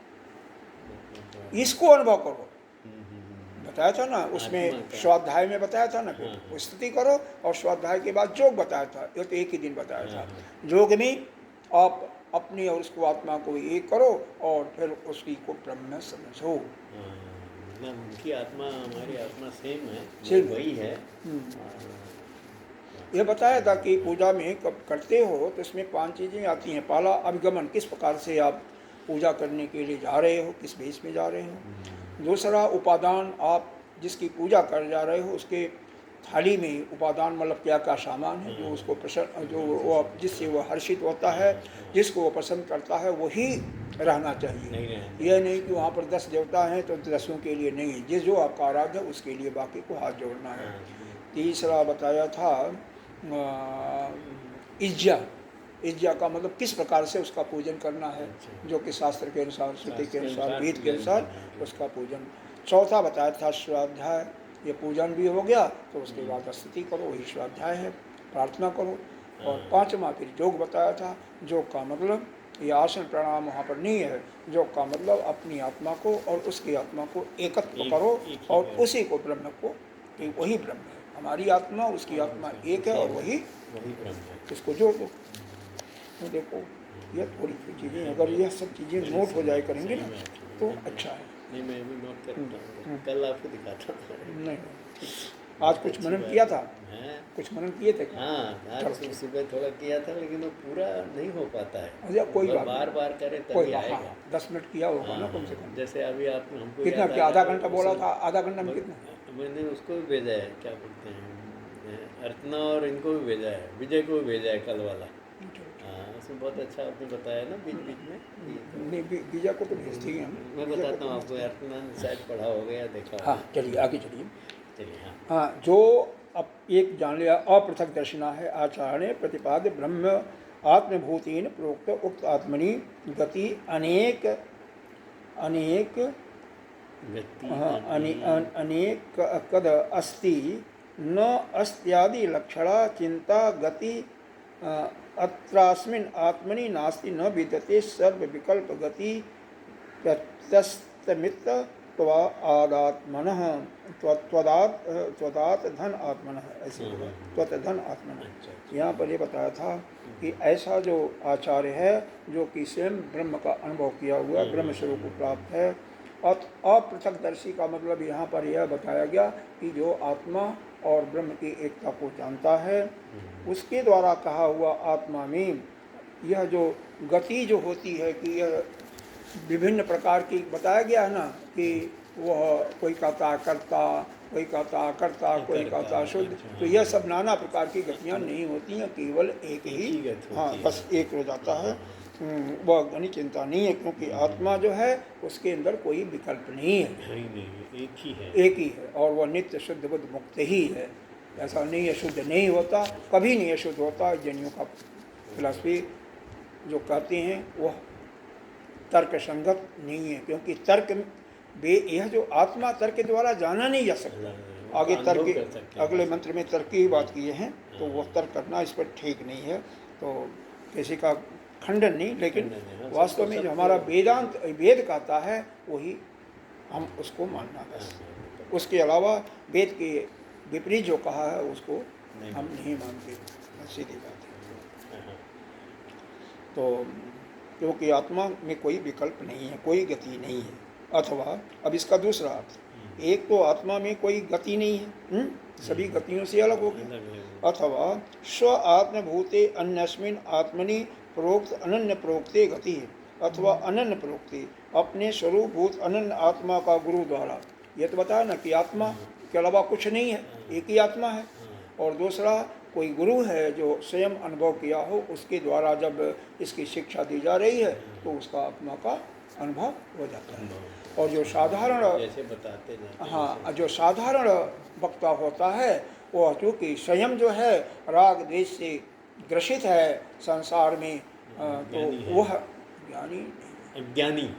इसको अनुभव करो। बताया था ना उसमें, स्वाध्याय में बताया था ना, फिर स्तुति करो, और स्वाध्याय के बाद जोग बताया था, ये तो एक ही दिन बताया था। जोग में आप अपनी और उसको आत्मा को एक करो और फिर उसी को ब्रह्म समझो। उनकी आत्मा हमारी आत्मा सेम है, सेम वही है। यह बताया था कि पूजा में कब करते हो तो इसमें 5 चीज़ें आती हैं। पहला अभिगमन, किस प्रकार से आप पूजा करने के लिए जा रहे हो, किस भेष में जा रहे हो। दूसरा उपादान, आप जिसकी पूजा कर जा रहे हो उसके थाली में उपादान मतलब क्या क्या सामान है, जो उसको प्रसन्न, जो वो जिससे वो हर्षित होता है, जिसको वो पसंद करता है, वही रहना चाहिए। यह नहीं कि वहाँ पर 10 देवता हैं तो 10 के लिए नहीं, जिस जो आपका आराध्य है उसके लिए बाकी को हाथ जोड़ना है। तीसरा बताया था इज्जा का मतलब किस प्रकार से उसका पूजन करना है, जो कि शास्त्र के अनुसार, श्रुति के अनुसार, वेद के अनुसार उसका पूजन। चौथा बताया था स्वाध्याय, ये पूजन भी हो गया तो उसके बाद स्तुति करो, वही स्वाध्याय है, प्रार्थना करो। और 5वां फिर योग बताया था। योग का मतलब ये आसन प्राणायाम वहाँ पर नहीं है, योग का मतलब अपनी आत्मा को और उसकी आत्मा को एकत्र करो और उसी को ब्रह्म को, वही ब्रह्म है, हमारी आत्मा उसकी आत्मा एक है और वही ब्रह्म है, इसको जोड़ दो। तो देखो ये थोड़ी चीज़ें, अगर यह सब चीज़ें नोट हो जाए करेंगे ना तो अच्छा है। नहीं, मैं भी नोट करता हूँ, कल आपको दिखाता हूँ। नहीं, आज कुछ मनन किया था, कुछ मनन किए थे। हाँ, आज सुबह थोड़ा किया था, लेकिन वो पूरा नहीं हो पाता है। अच्छा, कोई बात, बार बार करे तभी आएगा। 10 मिनट किया होगा ना कम से कम। जैसे अभी आप हमको कितना किया, आधा घंटा बोला था, आधा घंटा में कितना? मैंने उसको भी भेजा है, क्या बोलते हैं, अर्चना और इनको भी भेजा है, विजय को भी भेजा है कल वाला। हाँ, उसमें बहुत अच्छा आपने बताया ना बीच बीच में। नहीं, विजय को तो भेजती हैं हम। मैं बताता हूँ आपको, अर्चना शायद पढ़ा हो गया, देखा। हाँ चलिए आगे चलिए। चलिए। हाँ, जो एक जान लिया। अपृथक दर्शना है आचार्य प्रतिपाद्य ब्रह्म आत्मभूतेन प्रोक्त उक्त आत्मनि गति अनेक अनेक गति अनेक कद अस्ति न अस्त्यादि लक्षणा चिंता गति अत्रास्मिन् आत्मनि नास्ति न विद्यते सर्व विकल्प गति प्रत्यस्तमित त्वादात्मनः त्वदात धन आत्मनः, ऐसे बोला त्वत धन आत्मनः। यहाँ पर ये बताया था कि ऐसा जो आचार्य है जो कि स्वयं ब्रह्म का अनुभव किया हुआ ब्रह्म स्वरूप को प्राप्त है। और अपृथकदर्शी का मतलब यहाँ पर यह बताया गया कि जो आत्मा और ब्रह्म की एकता को जानता है, उसके द्वारा कहा हुआ आत्मा में यह जो गति जो होती है कि यह विभिन्न प्रकार की बताया गया है ना कि वह कोई कहता करता, कोई कहता करता, कोई कहता शुद्ध, तो यह सब नाना प्रकार की गतियाँ नहीं होती हैं, केवल एक ही हाँ बस एक हो जाता है। वह गणित चिंता नहीं है, क्योंकि आत्मा जो है उसके अंदर कोई विकल्प नहीं है, एक ही है और वह नित्य शुद्ध बुद्ध मुक्त ही है। ऐसा नहीं है शुद्ध नहीं होता, कभी नहीं है शुद्ध होता। जैनियों का फिलॉसफी जो कहते हैं वह तर्क संगत नहीं है, क्योंकि तर्क यह जो आत्मा तर्क द्वारा जाना नहीं जा सकता। आगे तर्क अगले मंत्र में तर्क की बात किए हैं, तो वह तर्क करना इस पर ठीक नहीं है। तो किसी का खंडन नहीं, लेकिन वास्तव में जो हमारा वेदांत वेद कहता है वही हम उसको मानना बस। उसके अलावा वेद के विपरीत जो कहा है उसको हम नहीं मानते, सीधी बात है। तो क्योंकि आत्मा में कोई विकल्प नहीं है, कोई गति नहीं है। अथवा अब इसका दूसरा अर्थ, एक तो आत्मा में कोई गति नहीं है, सभी गतियों से अलग हो गया। अथवा स्व आत्मभूते अन्यस्मिन् आत्मनि प्रोक्त अनन्य प्रोक्ते गति है। अथवा अनन्य प्रोक्ति अपने स्वरूप भूत अनन्य आत्मा का गुरु द्वारा, ये तो बताया ना कि आत्मा के अलावा कुछ नहीं है, एक ही आत्मा है। और दूसरा कोई गुरु है जो स्वयं अनुभव किया हो, उसके द्वारा जब इसकी शिक्षा दी जा रही है तो उसका आत्मा का अनुभव हो जाता है। और जो साधारण जैसे बताते हैं हाँ जो साधारण वक्ता होता है वह चूँकि स्वयं जो है राग द्वेष से ग्रसित है संसार में, तो वह ज्ञानी अज्ञानी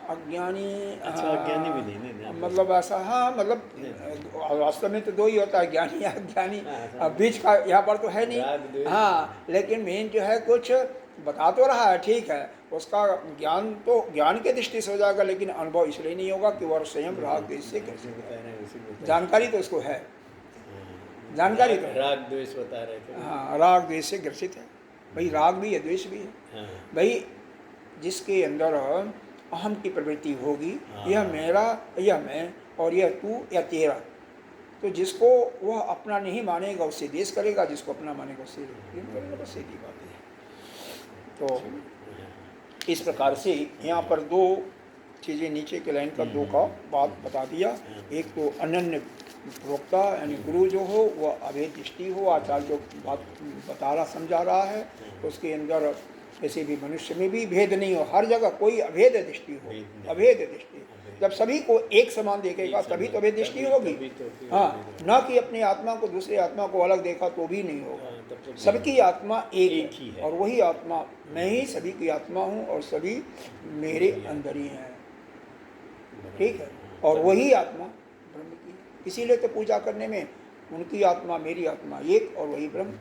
अज्ञानी अज्ञानी भी नहीं मतलब ऐसा हाँ मतलब वास्तव में तो दो ही होता है, ज्ञानी अज्ञानी। बीच का यहाँ पर तो है नहीं हाँ, लेकिन मेन जो है कुछ बता तो रहा है ठीक है, उसका ज्ञान तो ज्ञान के दृष्टि से हो जाएगा, लेकिन अनुभव इसलिए नहीं होगा कि वह स्वयं राग द्वेष से ग्रसित। जानकारी तो उसको है, जानकारी तो राग द्वेष बता रहे थे हाँ, राग द्वेष से ग्रसित है। भाई राग भी है द्वेष भी है। भाई जिसके अंदर अहम की प्रवृत्ति होगी, यह मेरा, यह मैं और यह तू या तेरा, तो जिसको वह अपना नहीं मानेगा उससे द्वेष करेगा, जिसको अपना मानेगा उससे प्रेम करेगा, बस सीधी बात है। तो इस प्रकार से यहाँ पर दो चीज़ें नीचे के लाइन का दो का बात बता दिया। एक तो अनन्य प्रोक्ता यानी गुरु जो हो वह अभेद दृष्टि हो, आचार्य जो बात बता रहा समझा रहा है उसके अंदर किसी भी मनुष्य में भी भेद नहीं हो, हर जगह कोई अभेद दृष्टि हो, अभेद दृष्टि। जब सभी को एक समान देखेगा तभी तो अभेद दृष्टि होगी। हाँ, न कि अपनी आत्मा को दूसरी आत्मा को अलग देखा तो भी नहीं होगा। सबकी आत्मा एक ही है और वही आत्मा मैं ही सभी की आत्मा हूँ और सभी मेरे अंदर ही हैं, ठीक है। और वही आत्मा ब्रह्म की, इसीलिए तो पूजा करने में उनकी आत्मा मेरी आत्मा एक और वही ब्रह्म,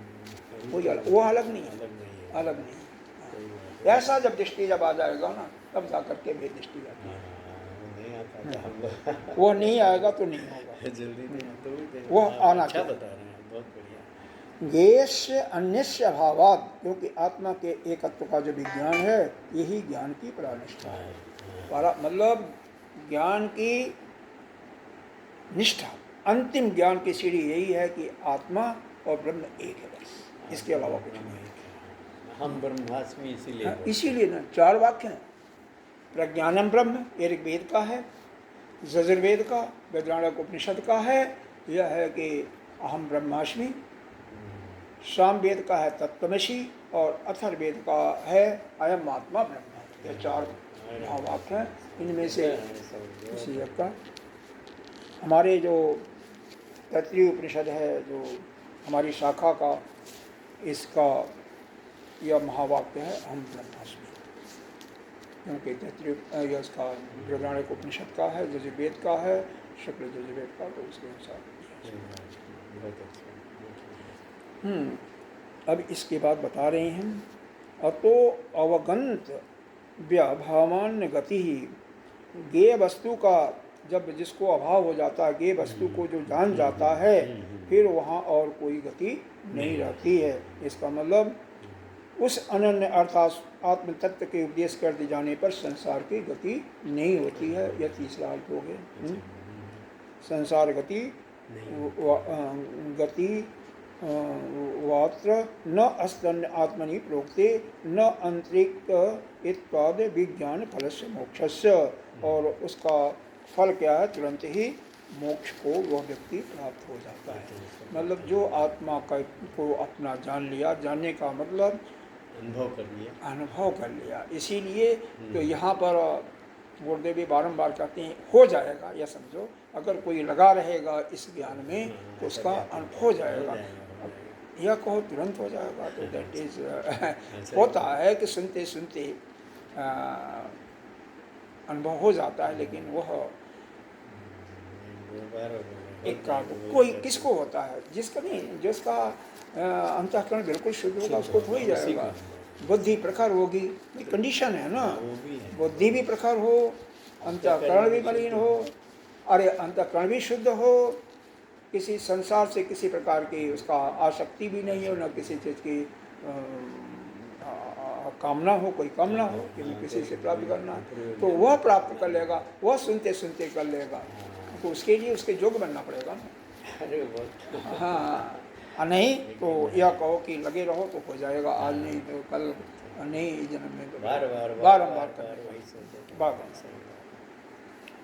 वही अलग, वो अलग नहीं है, अलग नहीं। ऐसा जब दृष्टि जब आ जाएगा ना तब जा करके भेद दृष्टि आती है। वो नहीं आएगा तो नहीं होगा, जल्दी नहीं वो आना चाहिए। बता रहे हैं, बहुत बढ़िया। गेस्य अन्यस्य अभावात्, क्योंकि आत्मा के एकत्व का जो विज्ञान है यही ज्ञान की प्रानिष्ठा है। मतलब ज्ञान की निष्ठा, अंतिम ज्ञान की सीढ़ी यही है कि आत्मा और ब्रह्म एक है, बस इसके अलावा कुछ नहीं। हम ब्रह्मास्मि इसीलिए ना चार वाक्य हैं। प्रज्ञानम ब्रह्म एक वेद का है, यजुर्वेद का, वेदारण्यक उपनिषद का है, यह है कि अहम ब्रह्मास्मि। सामवेद का है तत्त्वमसि और अथर्ववेद का है अयम आत्मा ब्रह्म। ये चार महावाक्य हैं, इनमें से इसी का हमारे जो तैत्तिरीय उपनिषद है जो हमारी शाखा का, इसका यह महावाक्य है अहम ब्रह्मास्मि। क्योंकि तैत्तिरीय यह उसका बृहदारण्यक उपनिषद का है, यजुर्वेद का है, शुक्ल यजुर्वेद का, तो उसके अनुसार। अब इसके बाद बता रहे हैं, अतो अवगंत व्याभावान्य गति ही, गेय वस्तु का जब जिसको अभाव हो जाता है, गेय वस्तु को जो जान जाता है, फिर वहाँ और कोई गति नहीं रहती है। इसका मतलब उस अनन्य अर्थात आत्म तत्व के उपदेश कर दिए जाने पर संसार की गति नहीं होती है। यह तीसरा अल्प हो गया। संसार गति वात्र न अस्तन्य आत्मनि प्रोक्ते न अंतरिक इत्यादि विज्ञान फलस्य मोक्षस्य, और उसका फल क्या है, तुरंत ही मोक्ष को वह व्यक्ति प्राप्त हो जाता है। मतलब जो आत्मा को अपना जान लिया, जानने का मतलब अनुभव कर लिया। इसीलिए तो यहाँ पर गुरुदेव भी बारम्बार कहते हैं हो जाएगा, यह समझो अगर कोई लगा रहेगा इस ज्ञान में तो उसका अनुभव हो जाएगा। यह कहो तुरंत हो जाएगा तो दैट इज होता है कि सुनते सुनते अनुभव हो जाता है, लेकिन वह एक का कोई किसको होता है, जिसका नहीं, जिसका अंतःकरण बिल्कुल शुद्ध होगा उसको तो हो ही जाएगा। बुद्धि प्रखर होगी, कंडीशन है ना, बुद्धि भी प्रखर हो, अंतःकरण भी मलिन हो, अरे अंतःकरण भी शुद्ध हो, किसी संसार से किसी प्रकार की उसका आसक्ति भी नहीं हो, न किसी चीज़ की कामना हो, कोई कामना हो कि मैं किसी से प्राप्त करना, तो वह प्राप्त कर लेगा, वह सुनते सुनते कर लेगा। तो उसके लिए उसके योग्य बनना पड़ेगा ना। हाँ, नहीं तो यह कहो कि लगे रहो तो हो जाएगा, आज नहीं तो कल नहीं, जन्म में तो बारम्बार बार।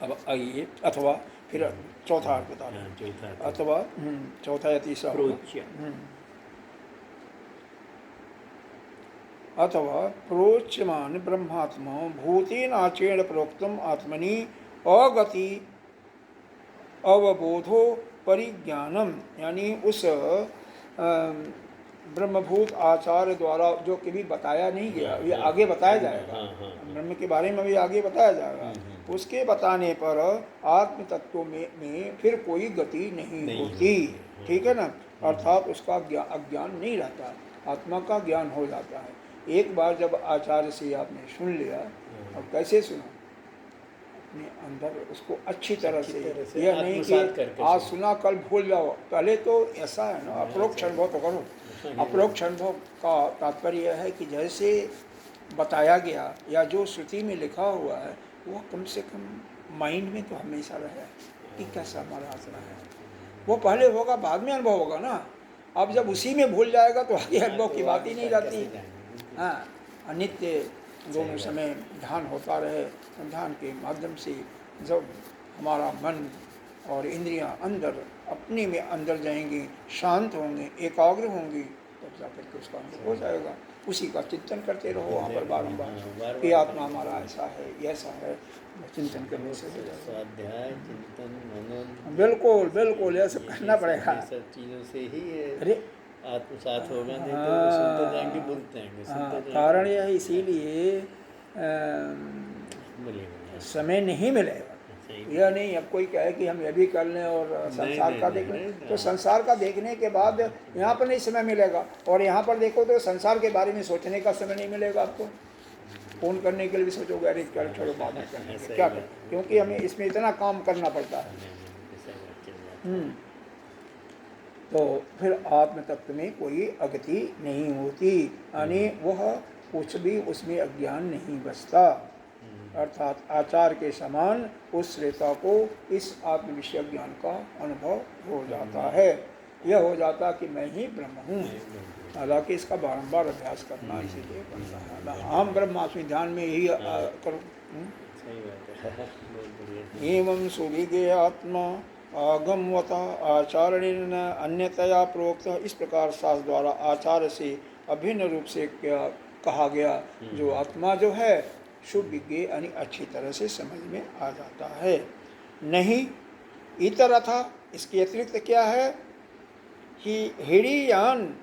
अब आइए, अथवा फिर चौथा अर्थ बता रहे, अथवा चौथा या तीसरा अथवा प्रोच्यमान ब्रह्मात्मा भूतेन आचेण प्रोक्तम आत्मनि अगति अवबोधो परिज्ञानम, यानी उस ब्रह्मभूत आचार्य द्वारा जो कभी बताया नहीं गया, ये आगे बताया जाएगा। ब्रह्म के बारे में भी आगे बताया जाएगा। उसके बताने पर आत्म तत्व में फिर कोई गति नहीं होती, ठीक है ना। अर्थात उसका अज्ञान नहीं रहता, आत्मा का ज्ञान हो जाता है। एक बार जब आचार्य से आपने सुन लिया, अब कैसे सुना, अपने अंदर उसको अच्छी तरह से, यह नहीं कि आज सुना कल भूल जाओ। पहले तो ऐसा है ना, अपरोक्ष अनुभव तो करो। अपरोक्ष अनुभव का तात्पर्य है कि जैसे बताया गया या जो श्रुति में लिखा हुआ है वो कम से कम माइंड में तो हमेशा रहे कि कैसा हमारा आत्मा है। वो पहले होगा, बाद में अनुभव होगा ना। अब जब उसी में भूल जाएगा तो आगे अनुभव की बात ही नहीं रहती। हाँ, अनित्य दोनों समय ध्यान होता रहे, ध्यान के माध्यम से जब हमारा मन और इंद्रियां अंदर अपने में अंदर जाएंगी, शांत होंगे, एकाग्र होंगी, तब जाकर के उसका अनुभव हो जाएगा। उसी का चिंतन करते रहो वहाँ पर बारम्बार कि आत्मा हमारा ऐसा है, ऐसा है, चिंतन करने से हो स्वाध्याय, चिंतन, मनन, बिल्कुल बिल्कुल यह सब करना पड़ेगा। सब चीज़ों से ही अरे आत्मसात होगा, नहीं तो सुनते जाएंगे, बोलते जाएंगे। कारण यह है, इसीलिए समय नहीं मिलेगा। यह नहीं अब कोई कहे कि हम यह भी कर लें और संसार का देख लें, तो संसार का देखने के बाद यहाँ पर नहीं समय मिलेगा, और यहाँ पर देखो तो संसार के बारे में सोचने का समय नहीं मिलेगा आपको। फ़ोन करने के लिए भी सोचोगे अरे क्या छोड़ो बाद में करेंगे, क्या करें, क्योंकि हमें इसमें इतना काम करना पड़ता है। तो फिर आत्म तत्व में कोई अगति नहीं होती, यानी वह कुछ भी उसमें अज्ञान नहीं बसता। अर्थात आचार के समान उस श्रेता को इस आत्म विषय ज्ञान का अनुभव हो जाता है। यह हो जाता कि मैं ही ब्रह्म हूँ। हालांकि इसका बारंबार अभ्यास करना इसीलिए बनता है। हम ब्रह्मास्मि ध्यान में यही करो। एवं सुविज्ञेय आत्मा आगमवता आचार्येण अन्यतया प्रोक्त, इस प्रकार शास्त्र द्वारा आचार्य से अभिन्न रूप से क्या कहा गया, जो आत्मा जो है सुविज्ञेय यानी अच्छी तरह से समझ में आ जाता है। नहीं इतरथा इसके अतिरिक्त क्या है कि हिड़ियान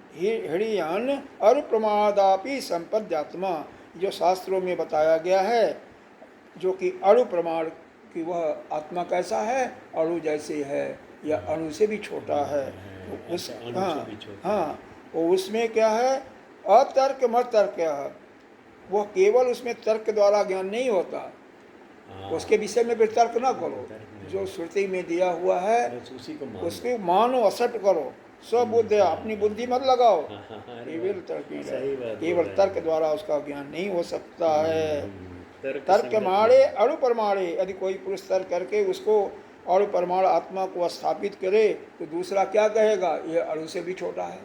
अणुप्रमादापि संपद्यात्मा, जो शास्त्रों में बताया गया है, जो कि अणु प्रमाण कि वह आत्मा कैसा है, अणु जैसे है या अणु से भी छोटा है। तो उस हाँ वो उसमें क्या है, अतर्क मत तर्क है, वह केवल उसमें तर्क द्वारा ज्ञान नहीं होता, उसके विषय में भी तर्क ना करो, जो श्रुति में दिया हुआ है उसको मानो, असट करो, स्वबुद्धि, अपनी बुद्धि मत लगाओ, केवल तर्क नहीं है, केवल तर्क द्वारा उसका ज्ञान नहीं हो सकता है। तर्क माणे अणु परमाणे, यदि कोई पुरुष तर्क करके उसको अणु परमाणु आत्मा को स्थापित करे तो दूसरा क्या कहेगा, ये अणु से भी छोटा है,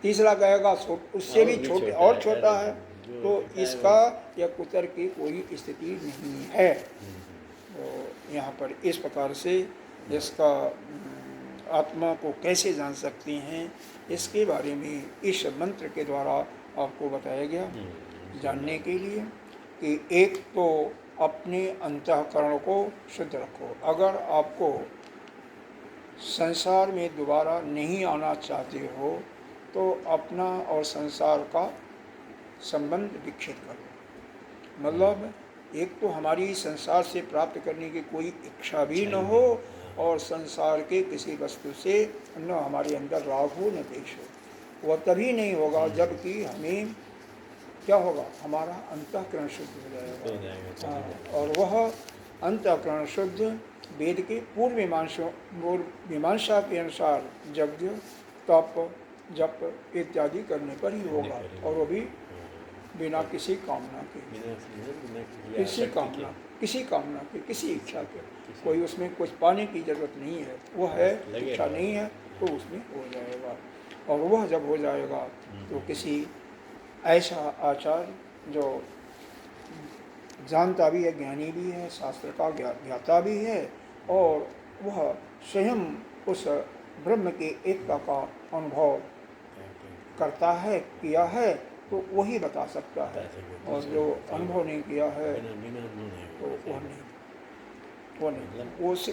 तीसरा कहेगा उससे भी छोटे और छोटा है। तो इसका या कुतर की कोई स्थिति नहीं है। तो यहाँ पर इस प्रकार से इसका आत्मा को कैसे जान सकते हैं, इसके बारे में इस मंत्र के द्वारा आपको बताया गया। जानने के लिए कि एक तो अपने अंतःकरण को शुद्ध रखो। अगर आपको संसार में दोबारा नहीं आना चाहते हो तो अपना और संसार का संबंध विकसित करो। मतलब एक तो हमारी संसार से प्राप्त करने की कोई इच्छा भी न हो और संसार के किसी वस्तु से न हमारे अंदर राग हो न द्वेष हो। वह तभी नहीं होगा जबकि हमें क्या होगा, हमारा अंतःकरण शुद्ध हो जाएगा। हाँ, और वह अंतःकरण शुद्ध वेद के पूर्व मीमांसा के अनुसार यज्ञ तप जप इत्यादि करने पर ही होगा, और वो भी बिना किसी कामना के, किसी कामना के, किसी इच्छा के, कोई उसमें कुछ पाने की जरूरत नहीं है, वो है इच्छा नहीं है तो उसमें हो जाएगा। और वह जब हो जाएगा तो किसी ऐसा आचार जो जानता भी है, ज्ञानी भी है, शास्त्र का ज्ञाता भी है, और वह स्वयं उस ब्रह्म के एकता का अनुभव करता है, किया है, तो वही बता सकता है। और जो अनुभव नहीं किया है तो वो नहीं,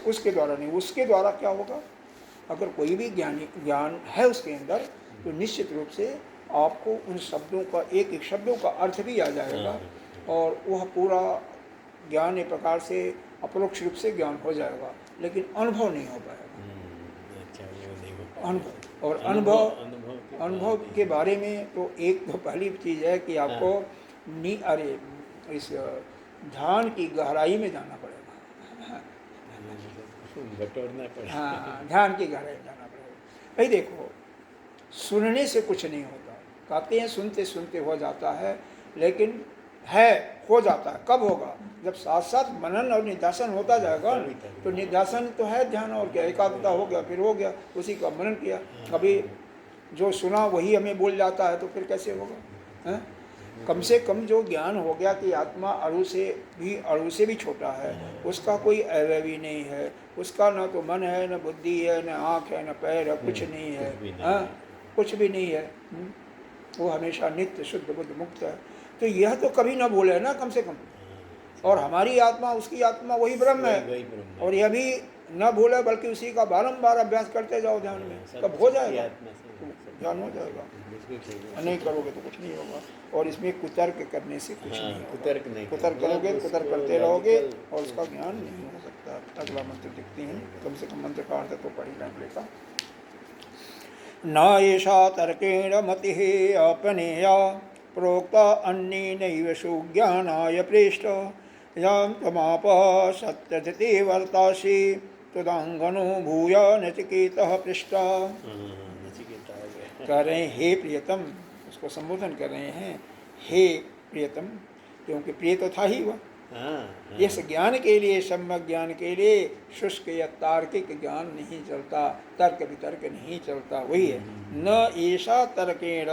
उसके द्वारा नहीं। उसके द्वारा क्या होगा, अगर कोई भी ज्ञान है उसके अंदर तो निश्चित रूप से आपको उन शब्दों का, एक एक शब्दों का अर्थ भी आ जाएगा, और वह पूरा ज्ञान एक प्रकार से अपरोक्ष रूप से ज्ञान हो जाएगा, लेकिन अनुभव नहीं हो पाएगा। अनुभव और अनुभव के बारे में तो एक तो पहली चीज़ है कि आपको इस ध्यान की गहराई में जाना पड़ेगा, बटोरना पड़ेगा। हाँ, ध्यान की गहराई में जाना पड़ेगा। भाई देखो, सुनने से कुछ नहीं होता, कहते हैं सुनते सुनते हो जाता है, लेकिन हो जाता है। कब होगा, जब साथ साथ मनन और निध्यासन होता जाएगा। तो निध्यासन तो है ध्यान, और क्या, एकाग्रता हो गया, फिर हो गया, उसी का मनन किया। कभी जो सुना वही हमें बोल जाता है तो फिर कैसे होगा, है? कम से कम जो ज्ञान हो गया कि आत्मा अणु से भी छोटा है, उसका कोई अवयवी नहीं है, उसका न तो मन है, न बुद्धि है, न आँख है, न पैर है, कुछ नहीं है, कुछ भी नहीं है। वो हमेशा नित्य शुद्ध बुद्ध मुक्त है। तो यह तो कभी ना बोले ना, कम से कम। और हमारी आत्मा, उसकी आत्मा वही ब्रह्म है, और यह भी न भूले, बल्कि उसी का बारंबार अभ्यास करते जाओ ध्यान में, तब हो जाएगा, ध्यान हो जाएगा। नहीं करोगे तो कुछ नहीं होगा। और इसमें कुतर्क करने से कुछ नहीं होगा। कुतर्क करोगे, कुतर्क करते रहोगे और उसका ज्ञान नहीं हो सकता। अगला मंत्र देखते हैं, कम से कम मंत्र का अर्थ तो पढ़ ही लेगा। न एषा तर्केण मतिः अपनेया प्रोक्ता अन्येनैव सुज्ञानाय पृष्ठ यं त्वमाप सत्यधृते वर्तासि तदांगनो भूय नचिकेतः पृष्ठा। कह रहे हैं हे प्रियतम, उसको संबोधन कर रहे हैं, हे प्रियतम, क्योंकि प्रिय तो था ही वह। इस ज्ञान के लिए, सम्यक ज्ञान के लिए शुष्क या तार्किक ज्ञान नहीं चलता, तर्क वितर्क नहीं चलता, वही है। न ऐसा तर्केण,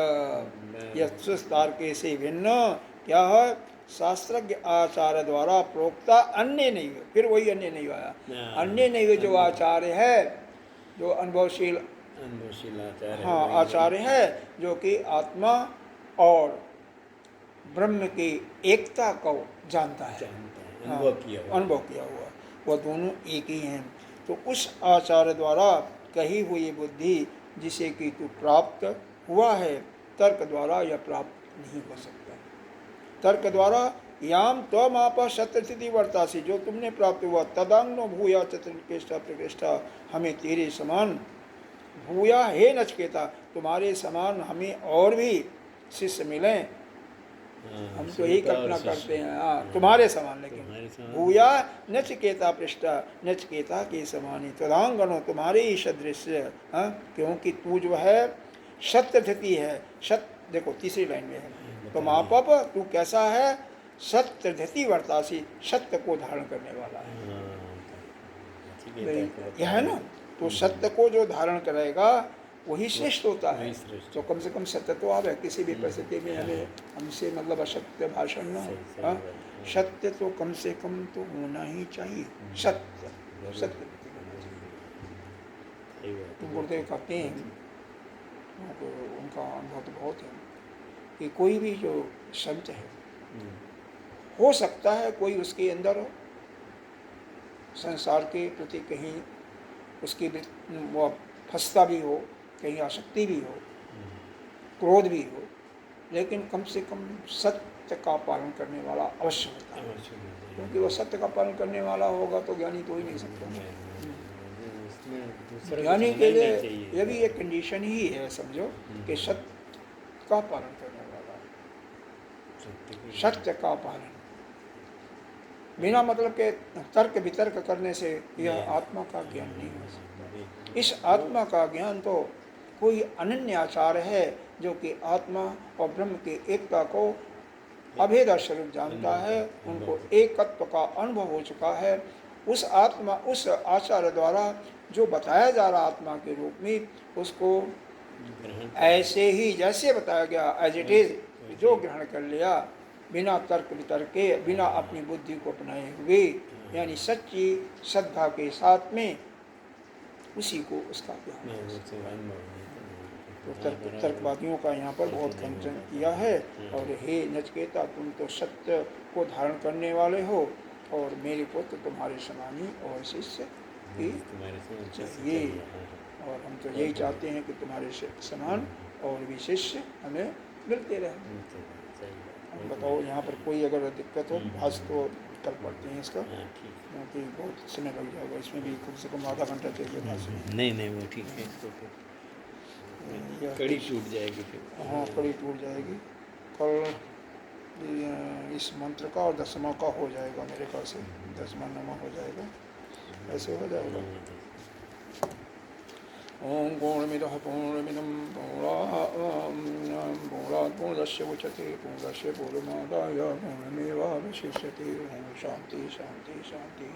तार्के से भिन्न क्या है, शास्त्रज्ञ आचार्य द्वारा प्रोक्ता अन्य नहीं, फिर वही अन्य नहीं आया, अन्य नहीं जो आचार्य है, जो अनुभवशील आचार्य, हाँ आचार्य है, जो कि आत्मा और ब्रह्म की एकता को जानता है, अनुभव किया हुआ, वह दोनों एक ही हैं। तो उस आचार्य द्वारा कही हुई बुद्धि जिसे कि तू प्राप्त हुआ है, तर्क द्वारा यह प्राप्त नहीं हो सकता। तर्क द्वारा याम त्वम आप सत्यस्थिति वर्तासी, जो तुमने प्राप्त हुआ, तदांगनो भूया चतुर्केष्टा प्रकृष्टा, हमें तेरे समान भूया हे नचकेता, तुम्हारे समान हमें और भी शिष्य मिलें। हम तो यही कल्पना करते हैं, हाँ तुम्हारे समान, लेकिन भूया नचकेता पृष्ठा, नचकेता के समान ही, तदांगनो तुम्हारे ही सदृश, हाँ क्योंकि तू जो है सत्यस्थिति है। सत्य देखो तीसरी लाइन में है, तो मापप तू कैसा है, सत्य धृति वर्तासी, सत्य को धारण करने वाला है। यह है ना, तो सत्य को जो धारण करेगा वही श्रेष्ठ होता है। तो कम से कम सत्य तो आवे, किसी भी परिस्थिति में हमें हमसे मतलब असत्य भाषण ना हो, हाँ सत्य तो कम से कम तो होना ही चाहिए। सत्य सत्य गुरुदेव कहते हैं, उनका अनुभव तो बहुत है कि कोई भी जो संत है, हो सकता है कोई उसके अंदर संसार के प्रति कहीं उसकी वो फंसता भी हो, कहीं आसक्ति भी हो, क्रोध भी हो, लेकिन कम से कम सत्य का पालन करने वाला अवश्य होता है, क्योंकि वो सत्य का पालन करने वाला होगा तो ज्ञानी तो ही नहीं सकता। ज्ञानी के लिए यह भी एक कंडीशन ही है, समझो कि सत्य का पालन करने वाला, सत्य का पालन, बिना मतलब के तर्क वितर्क करने से यह आत्मा का ज्ञान नहीं हो सकता। इस आत्मा का ज्ञान तो कोई अनन्य आचार है जो कि आत्मा और ब्रह्म की एकता को अभेद स्वरूप जानता है, उनको एकत्व का अनुभव हो चुका है। उस आत्मा, उस आचार्य द्वारा जो बताया जा रहा आत्मा के रूप में, उसको ऐसे ही जैसे बताया गया एज इट इज जो ग्रहण कर लिया, बिना तर्क वितर्क के, बिना अपनी बुद्धि को अपनाए हुए, यानी सच्ची श्रद्धा के साथ में उसी को उसका ज्ञान। तो तर्कवादियों का यहाँ पर बहुत खंडन किया है। और हे नचकेता, तुम तो सत्य को धारण करने वाले हो, और मेरे पुत्र तुम्हारे समान ही और शिष्य भी चाहिए। और हम तो यही चाहते हैं कि तुम्हारे समान और भी शिष्य हमें मिलते रहें। बताओ यहाँ पर कोई अगर दिक्कत हो, भाष तो कल पढ़ते हैं इसका, क्योंकि बहुत समय लग जाएगा, इसमें भी कम से कम आधा घंटा चाहिए भाष में। नहीं वो ठीक है, कड़ी टूट जाएगी फिर। हाँ कड़ी टूट जाएगी। कल इस मंत्र का और 10वां का हो जाएगा मेरे ख्याल से, 10वां 9वां हो जाएगा, ऐसे हो जाएगा। ओम पूर्णमिदः पूर्णमिदं पूर्णात् पूर्णस्य उच्यते पूर्णस्य पूर्णमादाय पूर्णमेवावशिष्यते। ओम शांति शांति शांति।